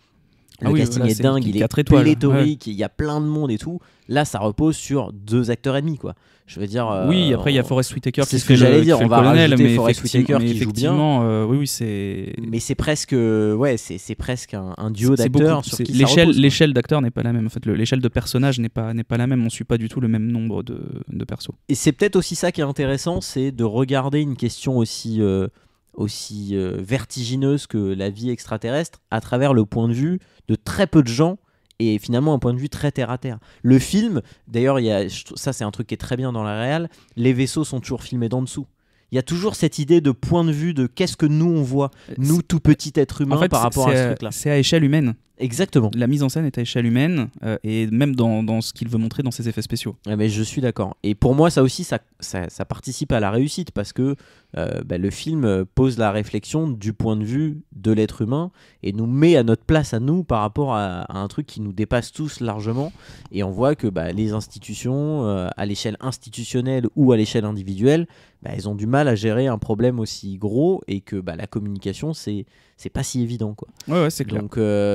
le casting là, est dingue, il est 4 étoiles. pléthorique, il y a plein de monde et tout. Là, ça repose sur 2 acteurs et demi, quoi. Je veux dire. Oui, après il y a Forest Whitaker c'est qui ce fait que j'allais dire. qui fait On le va colonel, rajouter mais Forest Whitaker qui joue bien. Oui, c'est. Mais c'est presque, c'est presque un duo c'est d'acteurs beaucoup- sur c'est- qui ça repose, quoi. l'échelle d'acteurs n'est pas la même. En fait, l'échelle de personnages n'est pas la même. On suit pas du tout le même nombre de persos. Et c'est peut-être aussi ça qui est intéressant, c'est de regarder une question aussi vertigineuse que la vie extraterrestre à travers le point de vue de très peu de gens et finalement un point de vue très terre à terre. Le film, d'ailleurs, ça c'est un truc qui est très bien dans la réal, les vaisseaux sont toujours filmés d'en dessous. Il y a toujours cette idée de point de vue de qu'est-ce que nous on voit, nous tout petit être humain En fait, par rapport à ce truc-là. c'est à échelle humaine. Exactement. La mise en scène est à échelle humaine et même dans ce qu'il veut montrer dans ses effets spéciaux. Ouais, mais je suis d'accord. Et pour moi, ça aussi, ça participe à la réussite parce que le film pose la réflexion du point de vue de l'être humain et nous met à notre place à nous par rapport à un truc qui nous dépasse tous largement. Et on voit que les institutions, à l'échelle institutionnelle ou à l'échelle individuelle, elles ont du mal à gérer un problème aussi gros et que la communication, c'est pas si évident, quoi. Ouais, c'est clair.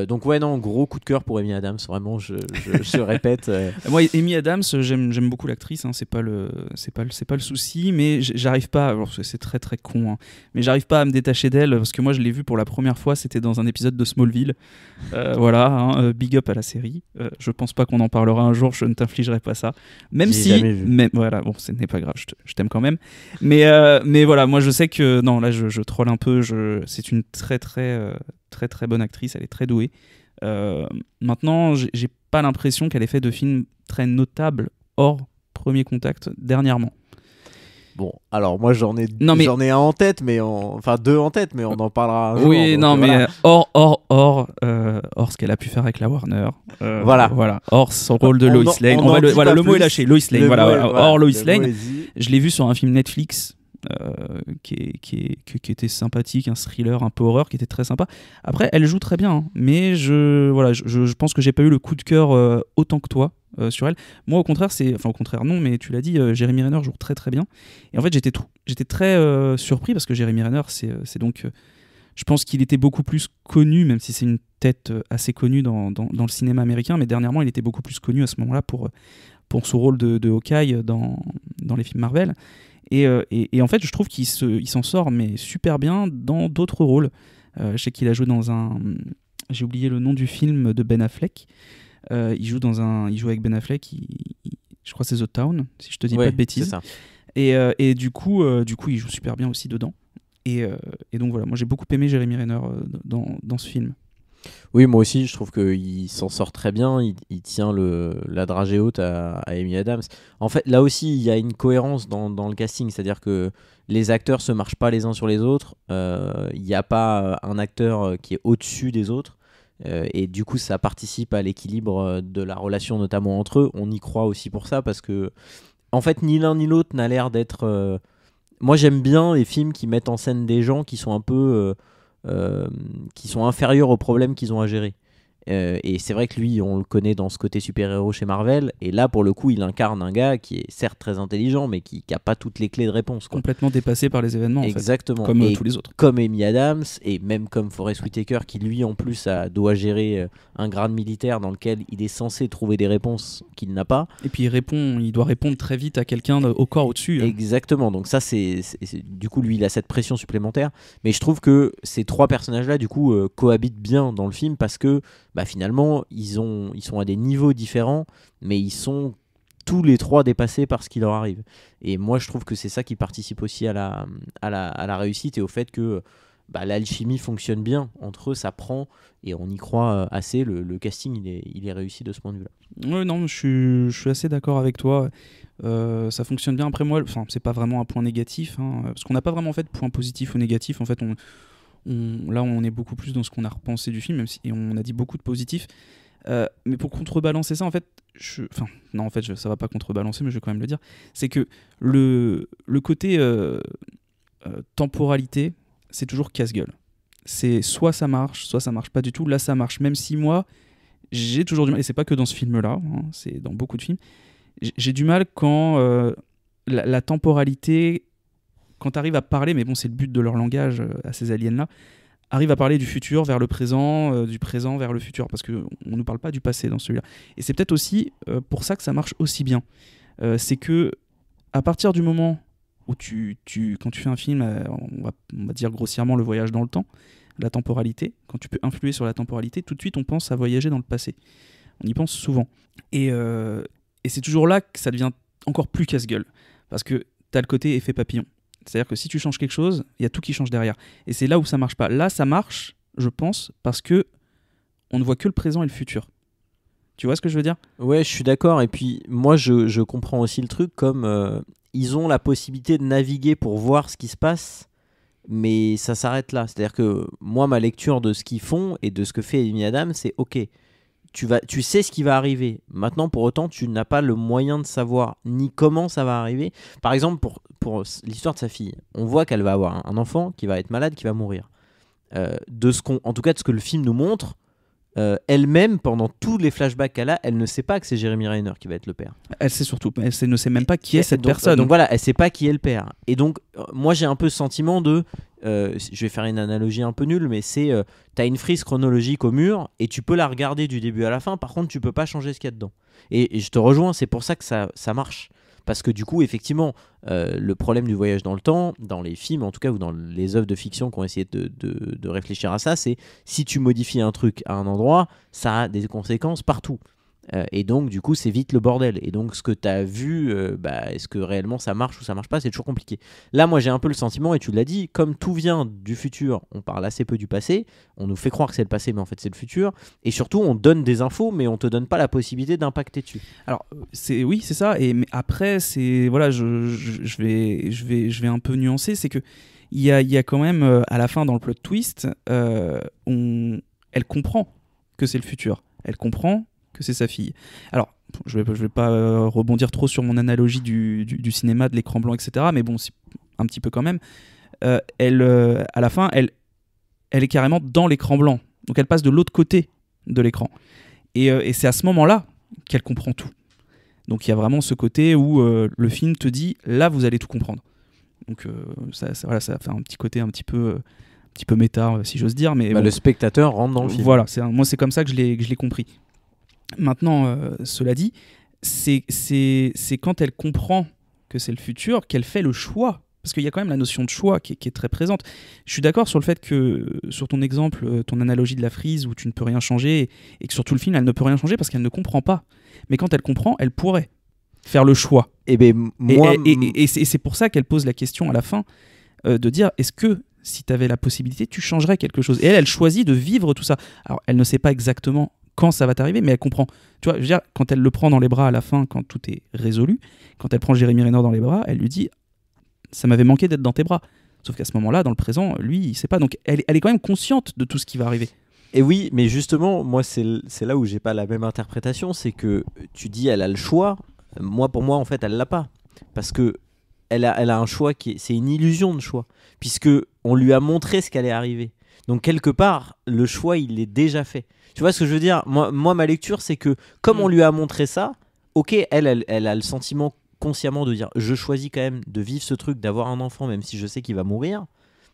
Donc ouais, non, gros coup de cœur pour Amy Adams, vraiment, je répète. Moi, Amy Adams, j'aime beaucoup l'actrice, hein, c'est pas le souci, mais j'arrive pas, alors c'est très très con, hein, mais j'arrive pas à me détacher d'elle parce que moi je l'ai vue pour la première fois, c'était dans un épisode de Smallville. Voilà, hein, big up à la série. Je pense pas qu'on en parlera un jour, je ne t'infligerai pas ça. Même J'ai si, jamais vu. mais voilà, bon, ce n'est pas grave, je t'aime quand même. Mais voilà, moi je sais que non, là je troll un peu. C'est une très très bonne actrice, elle est très douée. Maintenant, j'ai pas l'impression qu'elle ait fait de films très notables hors Premier Contact dernièrement. Bon, alors moi j'en ai un en tête, enfin 2 en tête, mais on en parlera un jour. Oui, donc, non, voilà. mais hors ce qu'elle a pu faire avec la Warner. Voilà. Hors son rôle de Lois Lane. Le mot est lâché. Lois Lane. Hors Lois Lane. Je l'ai vu sur un film Netflix. Qui était sympathique, un thriller un peu horreur qui était très sympa. Après, elle joue très bien, hein, mais je pense que j'ai pas eu le coup de cœur autant que toi sur elle. Moi, au contraire, non, mais tu l'as dit, Jeremy Renner joue très très bien. Et en fait, j'étais très surpris parce que Jeremy Renner, c'est donc, je pense qu'il était beaucoup plus connu, même si c'est une tête assez connue dans le cinéma américain, mais dernièrement, il était beaucoup plus connu à ce moment-là pour son rôle de Hawkeye dans les films Marvel. Et en fait, je trouve qu'il s'en sort mais super bien dans d'autres rôles. Je sais qu'il a joué dans j'ai oublié le nom du film de Ben Affleck. Il joue avec Ben Affleck. Je crois que c'est The Town, si je te dis pas de bêtises. C'est ça. Et du coup, il joue super bien aussi dedans. Et donc voilà, moi j'ai beaucoup aimé Jeremy Renner dans ce film. Oui, moi aussi, je trouve qu'il s'en sort très bien. Il tient la dragée haute à Amy Adams. En fait, là aussi, il y a une cohérence dans le casting. C'est-à-dire que les acteurs se marchent pas les uns sur les autres. Il n'y a pas un acteur qui est au-dessus des autres. Et du coup, ça participe à l'équilibre de la relation, notamment entre eux. On y croit aussi pour ça, parce que, en fait, ni l'un ni l'autre n'a l'air d'être... Moi, j'aime bien les films qui mettent en scène des gens qui sont un peu... qui sont inférieurs aux problèmes qu'ils ont à gérer. Et c'est vrai que lui, on le connaît dans ce côté super-héros chez Marvel, et là, pour le coup, il incarne un gars qui est certes très intelligent, mais qui n'a pas toutes les clés de réponse, quoi. Complètement dépassé par les événements. Exactement. En fait, comme tous les autres. Comme Amy Adams, et même comme Forest Whitaker, qui lui, en plus, doit gérer un grade militaire dans lequel il est censé trouver des réponses qu'il n'a pas. Et puis il doit répondre très vite à quelqu'un au corps au-dessus. Exactement. Donc ça, du coup, lui, il a cette pression supplémentaire. Mais je trouve que ces 3 personnages-là, du coup, cohabitent bien dans le film, parce que finalement, ils sont à des niveaux différents, mais ils sont tous les 3 dépassés par ce qui leur arrive. Et moi, je trouve que c'est ça qui participe aussi à la réussite et au fait que l'alchimie fonctionne bien entre eux, ça prend et on y croit assez. Le casting il est réussi de ce point de vue-là. Oui, non, je suis assez d'accord avec toi. Ça fonctionne bien. Après moi, c'est pas vraiment un point négatif, hein, parce qu'on n'a pas vraiment fait de point positif ou négatif. En fait, là, on est beaucoup plus dans ce qu'on a repensé du film, même si et on a dit beaucoup de positifs. Mais pour contrebalancer ça, en fait, ça va pas contrebalancer, mais je vais quand même le dire. C'est que le côté temporalité, c'est toujours casse-gueule. C'est soit ça marche pas du tout. Là, ça marche. Même si moi, j'ai toujours du mal, et c'est pas que dans ce film-là, hein, c'est dans beaucoup de films. J'ai du mal quand la temporalité, quand t'arrives à parler, mais bon, c'est le but de leur langage à ces aliens-là, arrive à parler du futur vers le présent, du présent vers le futur, parce qu'on ne nous parle pas du passé dans celui-là. Et c'est peut-être aussi pour ça que ça marche aussi bien. C'est que à partir du moment où quand tu fais un film, on va dire grossièrement le voyage dans le temps, la temporalité, quand tu peux influer sur la temporalité, tout de suite on pense à voyager dans le passé. On y pense souvent. Et c'est toujours là que ça devient encore plus casse-gueule, parce que tu as le côté effet papillon. C'est-à-dire que si tu changes quelque chose, il y a tout qui change derrière. Et c'est là où ça marche pas. Là, ça marche, je pense, parce que on ne voit que le présent et le futur. Tu vois ce que je veux dire ? Ouais, je suis d'accord. Et puis, moi, je comprends aussi le truc comme ils ont la possibilité de naviguer pour voir ce qui se passe, mais ça s'arrête là. C'est-à-dire que moi, ma lecture de ce qu'ils font et de ce que fait Amy Adams, c'est OK. Tu sais ce qui va arriver. Maintenant, pour autant, tu n'as pas le moyen de savoir ni comment ça va arriver. Par exemple, pour l'histoire de sa fille, on voit qu'elle va avoir un enfant qui va être malade, qui va mourir. En tout cas, de ce que le film nous montre, elle-même, pendant tous les flashbacks qu'elle a, elle ne sait pas que c'est Jeremy Renner qui va être le père. Elle ne sait même pas qui est cette personne. Donc voilà, elle sait pas qui est le père. Et donc, moi, j'ai un peu ce sentiment de... je vais faire une analogie un peu nulle, mais c'est t'as une frise chronologique au mur et tu peux la regarder du début à la fin. Par contre, tu peux pas changer ce qu'il y a dedans. Et je te rejoins, c'est pour ça que ça marche. Parce que du coup, effectivement, le problème du voyage dans le temps, dans les films en tout cas, ou dans les œuvres de fiction qui ont essayé de réfléchir à ça, c'est si tu modifies un truc à un endroit, ça a des conséquences partout. Et donc, du coup, c'est vite le bordel. Et donc, ce que tu as vu, est-ce que réellement ça marche ou ça marche pas, c'est toujours compliqué. Là, moi, j'ai un peu le sentiment, et tu l'as dit, comme tout vient du futur, on parle assez peu du passé, on nous fait croire que c'est le passé, mais en fait, c'est le futur. Et surtout, on donne des infos, mais on te donne pas la possibilité d'impacter dessus. Alors, oui, c'est ça. Mais après, voilà, je vais un peu nuancer, c'est que il y a quand même, à la fin, dans le plot twist, elle comprend que c'est le futur. Elle comprend que c'est sa fille. Alors, je vais pas rebondir trop sur mon analogie du cinéma, de l'écran blanc, etc. Mais bon, un petit peu quand même. À la fin, elle est carrément dans l'écran blanc. Donc elle passe de l'autre côté de l'écran. Et c'est à ce moment-là qu'elle comprend tout. Donc il y a vraiment ce côté où le film te dit, là, vous allez tout comprendre. Donc ça fait un petit côté un petit peu méta, si j'ose dire. Mais le spectateur rentre dans le film. Voilà, moi c'est comme ça que je l'ai compris. Maintenant, cela dit, c'est quand elle comprend que c'est le futur qu'elle fait le choix. Parce qu'il y a quand même la notion de choix qui est très présente. Je suis d'accord sur le fait que, sur ton exemple, ton analogie de la frise où tu ne peux rien changer, et que sur tout le film, elle ne peut rien changer parce qu'elle ne comprend pas. Mais quand elle comprend, elle pourrait faire le choix. Et c'est pour ça qu'elle pose la question à la fin, de dire, est-ce que si tu avais la possibilité, tu changerais quelque chose ? Et elle choisit de vivre tout ça. Alors, elle ne sait pas exactement quand ça va t'arriver, mais elle comprend. Tu vois, je veux dire, quand elle le prend dans les bras à la fin, quand tout est résolu, quand elle prend Jeremy Renner dans les bras, elle lui dit « ça m'avait manqué d'être dans tes bras ». Sauf qu'à ce moment-là, dans le présent, lui, il sait pas. Donc elle est quand même consciente de tout ce qui va arriver. Et oui, mais justement, moi, c'est là où j'ai pas la même interprétation, c'est que tu dis elle a le choix. Pour moi, en fait, elle l'a pas. Parce que elle a un choix c'est une illusion de choix, puisque on lui a montré ce qu'allait arriver. Donc quelque part, le choix, il est déjà fait. Tu vois ce que je veux dire ? Moi, ma lecture, c'est que comme on lui a montré ça, ok, elle a le sentiment consciemment de dire je choisis quand même de vivre ce truc, d'avoir un enfant, même si je sais qu'il va mourir.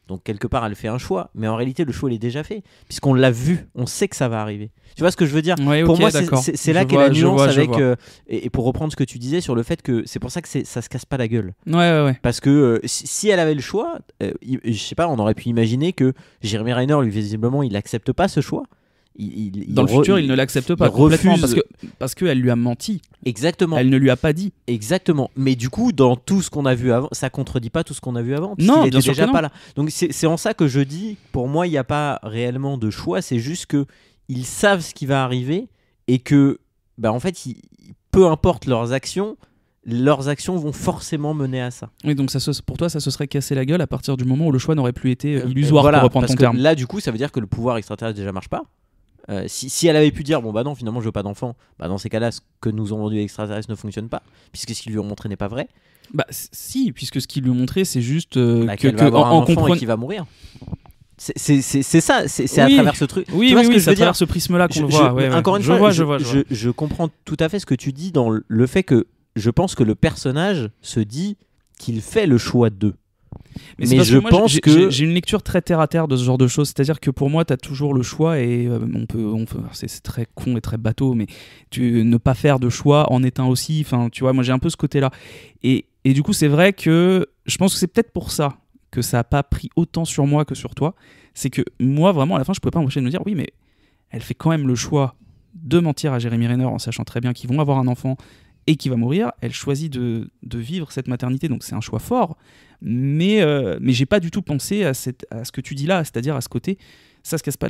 Donc quelque part, elle fait un choix. Mais en réalité, le choix, il est déjà fait, puisqu'on l'a vu, on sait que ça va arriver. Tu vois ce que je veux dire ? Ouais, pour okay, moi, d'accord. c'est là qu'est la nuance avec... et pour reprendre ce que tu disais sur le fait que c'est pour ça que ça se casse pas la gueule. Ouais. Parce que si elle avait le choix, je sais pas, on aurait pu imaginer que Jeremy Renner, lui, visiblement, il accepte pas ce choix. Dans le futur, il ne l'accepte pas complètement parce qu'elle lui a menti. Exactement. Elle ne lui a pas dit. Exactement. Mais du coup, dans tout ce qu'on a vu avant, ça contredit pas tout ce qu'on a vu avant. Non, il bien était sûr déjà que non. pas là. Donc c'est en ça que je dis, pour moi, il n'y a pas réellement de choix. C'est juste que ils savent ce qui va arriver et que, en fait, peu importe leurs actions vont forcément mener à ça. Oui, donc pour toi, ça se serait cassé la gueule à partir du moment où le choix n'aurait plus été illusoire, voilà, pour reprendre parce ton que terme. là, du coup, ça veut dire que le pouvoir extraterrestre déjà marche pas. Si elle avait pu dire non, finalement je veux pas d'enfant, dans ces cas-là ce que nous ont vendu les extraterrestres ne fonctionne pas, puisque ce qu'ils lui ont montré n'est pas vrai. Si, puisque ce qu'ils lui ont montré c'est juste qu'elle va avoir un enfant et qu'il va mourir. C'est ça, c'est à travers ce truc. Oui, c'est à travers ce prisme-là qu'on le voit. Encore une fois, je comprends tout à fait ce que tu dis dans le fait que je pense que le personnage se dit qu'il fait le choix d'eux. Mais je pense que j'ai une lecture très terre à terre de ce genre de choses, c'est-à-dire que pour moi tu as toujours le choix et c'est très con et très bateau, mais ne pas faire de choix en est un aussi, enfin tu vois, moi j'ai un peu ce côté là et du coup c'est vrai que je pense que c'est peut-être pour ça que ça a pas pris autant sur moi que sur toi, c'est que moi vraiment à la fin je pouvais pas m'empêcher de me dire oui mais elle fait quand même le choix de mentir à Jeremy Renner en sachant très bien qu'ils vont avoir un enfant et qui va mourir, elle choisit de vivre cette maternité, donc c'est un choix fort, mais j'ai pas du tout pensé à ce que tu dis là, c'est-à-dire à ce côté, ça se casse pas,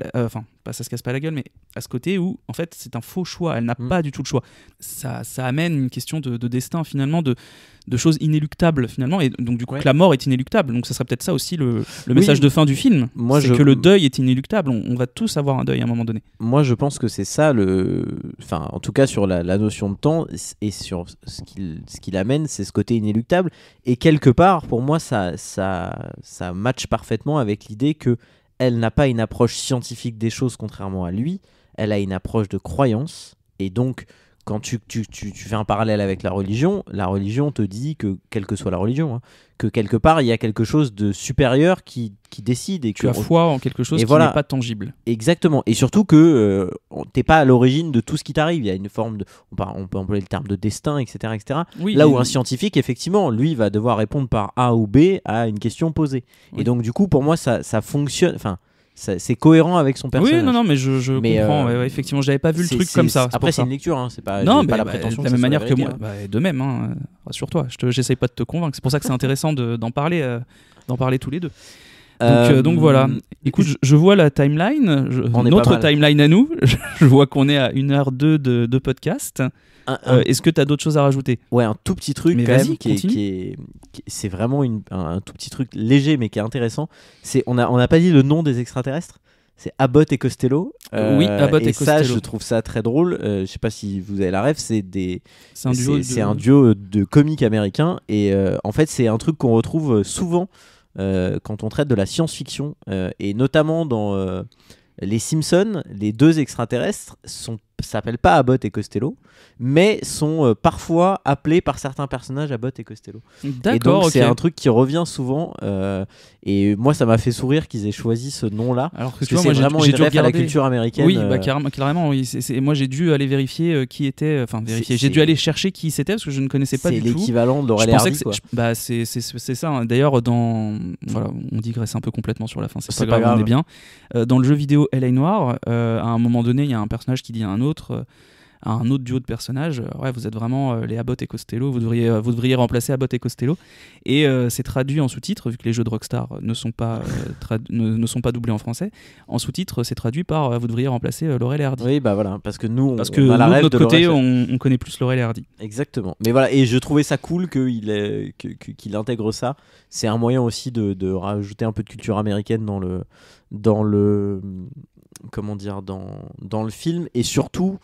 pas ça se casse pas la gueule, mais à ce côté où en fait c'est un faux choix, elle n'a pas du tout le choix. Ça amène une question de destin finalement, de choses inéluctables finalement, et donc du coup que la mort est inéluctable, donc ça serait peut-être ça aussi le message de fin du film, c'est que le deuil est inéluctable, on va tous avoir un deuil à un moment donné. Moi je pense que c'est ça en tout cas sur la notion de temps et sur ce qu'il amène, c'est ce côté inéluctable, et quelque part pour moi ça matche parfaitement avec l'idée que elle n'a pas une approche scientifique des choses contrairement à lui, elle a une approche de croyance, et donc quand tu fais un parallèle avec la religion te dit que, quelle que soit la religion, que quelque part il y a quelque chose de supérieur qui décide. Et tu as foi en quelque chose qui n'est pas tangible. Exactement, et surtout que t'es pas à l'origine de tout ce qui t'arrive, il y a une forme de, on peut employer le terme de destin, etc. Oui, là où un scientifique, effectivement, lui va devoir répondre par A ou B à une question posée. Oui. Et donc du coup pour moi ça fonctionne, enfin c'est cohérent avec son personnage. Oui, non, mais je comprends. Effectivement, j'avais pas vu le truc comme ça. Après, c'est une lecture, c'est pas. Non, pas la prétention. De la même manière que moi. De même, rassure-toi. J'essaye pas de te convaincre. C'est pour ça que c'est intéressant d'en parler tous les deux. Donc voilà. Écoute, je vois la timeline, notre timeline à nous. Je vois qu'on est à 1h02 de podcast. Est-ce que tu as d'autres choses à rajouter ? Ouais, un tout petit truc quand même c'est vraiment un tout petit truc léger mais qui est intéressant. On n'a pas dit le nom des extraterrestres. C'est Abbott et Costello. Oui, Abbott et Costello. Ça, je trouve ça très drôle. Je sais pas si vous avez la ref. C'est un duo de comiques américains, et en fait c'est un truc qu'on retrouve souvent quand on traite de la science-fiction, et notamment dans les Simpsons. Les deux extraterrestres s'appellent pas Abbott et Costello, mais sont parfois appelés par certains personnages Abbott et Costello. D'accord, et donc c'est un truc qui revient souvent, et moi ça m'a fait sourire qu'ils aient choisi ce nom-là. Alors que parce que c'est vraiment une ref à la culture américaine. Oui, carrément. Oui. Moi j'ai dû aller vérifier qui était. Enfin vérifier. J'ai dû aller chercher qui c'était parce que je ne connaissais pas du tout. C'est l'équivalent de Laurel et Hardy. C'est ça. D'ailleurs, voilà, on digresse un peu complètement sur la fin. C'est pas grave, on est bien. Dans le jeu vidéo L.A. Noire, à un moment donné, il y a un personnage qui dit à un autre duo de personnages, vous êtes vraiment les Abbott et Costello, vous devriez remplacer Abbott et Costello, et c'est traduit en sous-titres, vu que les jeux de Rockstar ne sont pas doublés en français. En sous-titres, c'est traduit par vous devriez remplacer Laurel et Hardy. Oui, voilà, parce que nous, de notre côté, on connaît plus Laurel et Hardy. Exactement. Mais voilà, et je trouvais ça cool qu'il intègre ça. C'est un moyen aussi de rajouter un peu de culture américaine dans le film, et surtout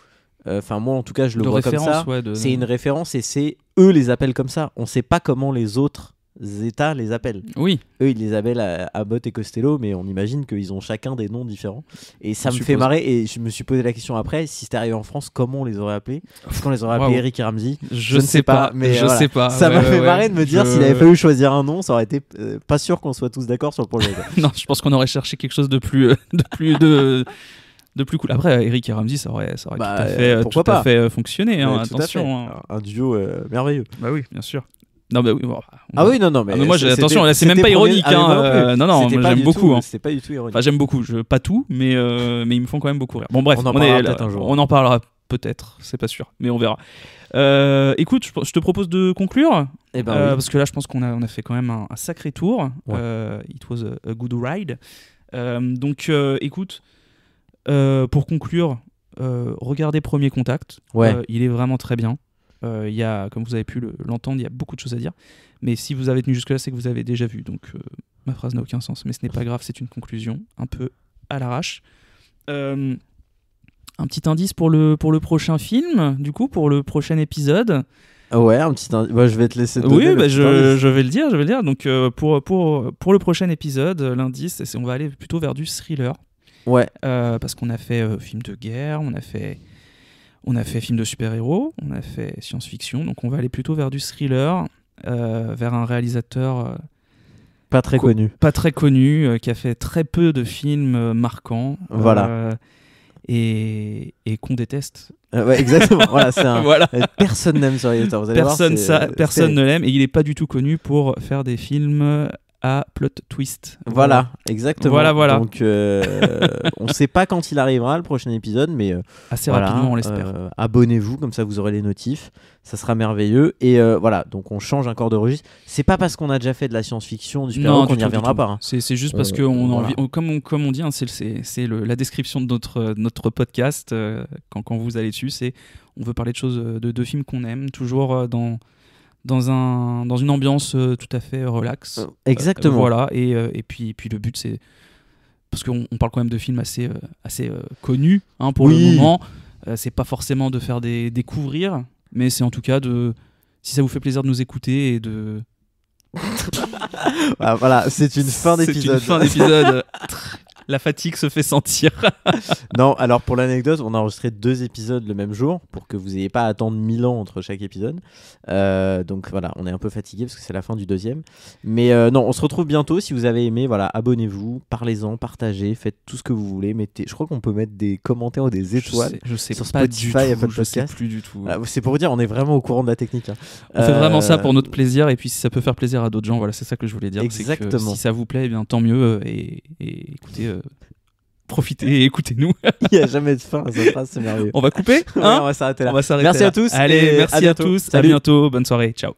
moi en tout cas je le vois comme ça, c'est une référence, et eux les appellent comme ça. On sait pas comment les autres États les appellent. Oui. Eux ils les appellent Abbott et Costello, mais on imagine qu'ils ont chacun des noms différents, et ça me fait marrer. Et je me suis posé la question après, si c'était arrivé en France, comment on les aurait appelés? Est-ce qu'on les aurait appelés Eric et Ramsey? Je ne sais pas, mais je sais pas. Ça m'a fait marrer de me dire s'il avait fallu choisir un nom, ça aurait été pas sûr qu'on soit tous d'accord sur le projet. Non, je pense qu'on aurait cherché quelque chose de plus cool. Après, Eric et Ramsey, ça aurait tout à fait fonctionné. Attention. Un duo merveilleux. Bah oui, bien sûr. Non, mais oui, bon, Ah oui, non, mais. mais moi, c'était- attention, là, c'est même pas c'était ironique. premier- Ah, mais moi non plus. Non, non, C'était moi, pas j'aime du beaucoup. tout- hein. C'était pas du tout ironique. Enfin, j'aime beaucoup. Pas tout, mais ils me font quand même beaucoup rire. Bon, bref, On en parlera est là. peut-être un jour. On en parlera peut-être, c'est pas sûr, mais on verra. Écoute, je te propose de conclure. Eh ben oui. Parce que là, je pense qu'on a fait quand même un sacré tour. Ouais. It was a good ride. Donc, écoute, pour conclure, regardez Premier Contact. Ouais. Il est vraiment très bien. Il y a, comme vous avez pu l'entendre, il y a beaucoup de choses à dire. Mais si vous avez tenu jusque-là, c'est que vous avez déjà vu. Donc, ma phrase n'a aucun sens. Mais ce n'est pas grave, c'est une conclusion un peu à l'arrache. Un petit indice pour le prochain film, du coup, pour le prochain épisode. Ouais, un petit. Bah, je vais te laisser. donner Oui, le bah, petit je indice. vais le dire. Donc, pour le prochain épisode, l'indice, on va aller plutôt vers du thriller. Ouais. Parce qu'on a fait film de guerre, on a fait film de super-héros, on a fait science-fiction. Donc, on va aller plutôt vers du thriller, vers un réalisateur Pas très connu. pas très connu, qui a fait très peu de films marquants. Voilà. Et qu'on déteste. Ouais, exactement. Voilà, c'est un. Voilà. Personne n'aime ce réalisateur. Vous allez voir, Personne c'est- ne l'aime et il n'est pas du tout connu pour faire des films à plot twist. Voilà, exactement. Voilà. Donc, on sait pas quand il arrivera le prochain épisode, mais Assez voilà, rapidement, on l'espère. abonnez-vous, comme ça vous aurez les notifs. Ça sera merveilleux. Et voilà, donc on change encore de registre. C'est pas parce qu'on a déjà fait de la science-fiction, du super-héros qu'on n'y reviendra pas. Hein. C'est juste parce qu'on a voilà. envie, comme on dit, hein, c'est la description de notre podcast. Quand vous allez dessus, on veut parler de choses, de films qu'on aime, toujours dans une ambiance tout à fait relax. Exactement. Voilà, et puis le but, c'est. Parce qu'on parle quand même de films assez connus pour le moment. C'est pas forcément de faire découvrir, mais c'est en tout cas si ça vous fait plaisir de nous écouter et de. Ah, voilà, c'est une fin d'épisode. C'est une fin d'épisode. La fatigue se fait sentir. Non, alors pour l'anecdote, on a enregistré 2 épisodes le même jour pour que vous n'ayez pas à attendre 1000 ans entre chaque épisode. Donc voilà, on est un peu fatigué parce que c'est la fin du 2e. Mais non, on se retrouve bientôt. Si vous avez aimé, voilà, abonnez-vous, parlez-en, partagez, faites tout ce que vous voulez. Je crois qu'on peut mettre des commentaires ou des étoiles. Je sais sur pas Spotify, du tout. Apple Je sais Podcast. plus du tout. Voilà, c'est pour vous dire, on est vraiment au courant de la technique. Hein. On fait vraiment ça pour notre plaisir et puis si ça peut faire plaisir à d'autres gens, voilà, c'est ça que je voulais dire. C'est que Exactement. si ça vous plaît, eh bien tant mieux et écoutez, profitez et écoutez-nous. Il n'y a jamais de fin à cette phrase, c'est merveilleux. On va couper, Ouais, hein on va s'arrêter là. On va s'arrêter Merci là. à tous. Allez, et merci à bientôt. tous. À Salut. bientôt. Bonne soirée. Ciao.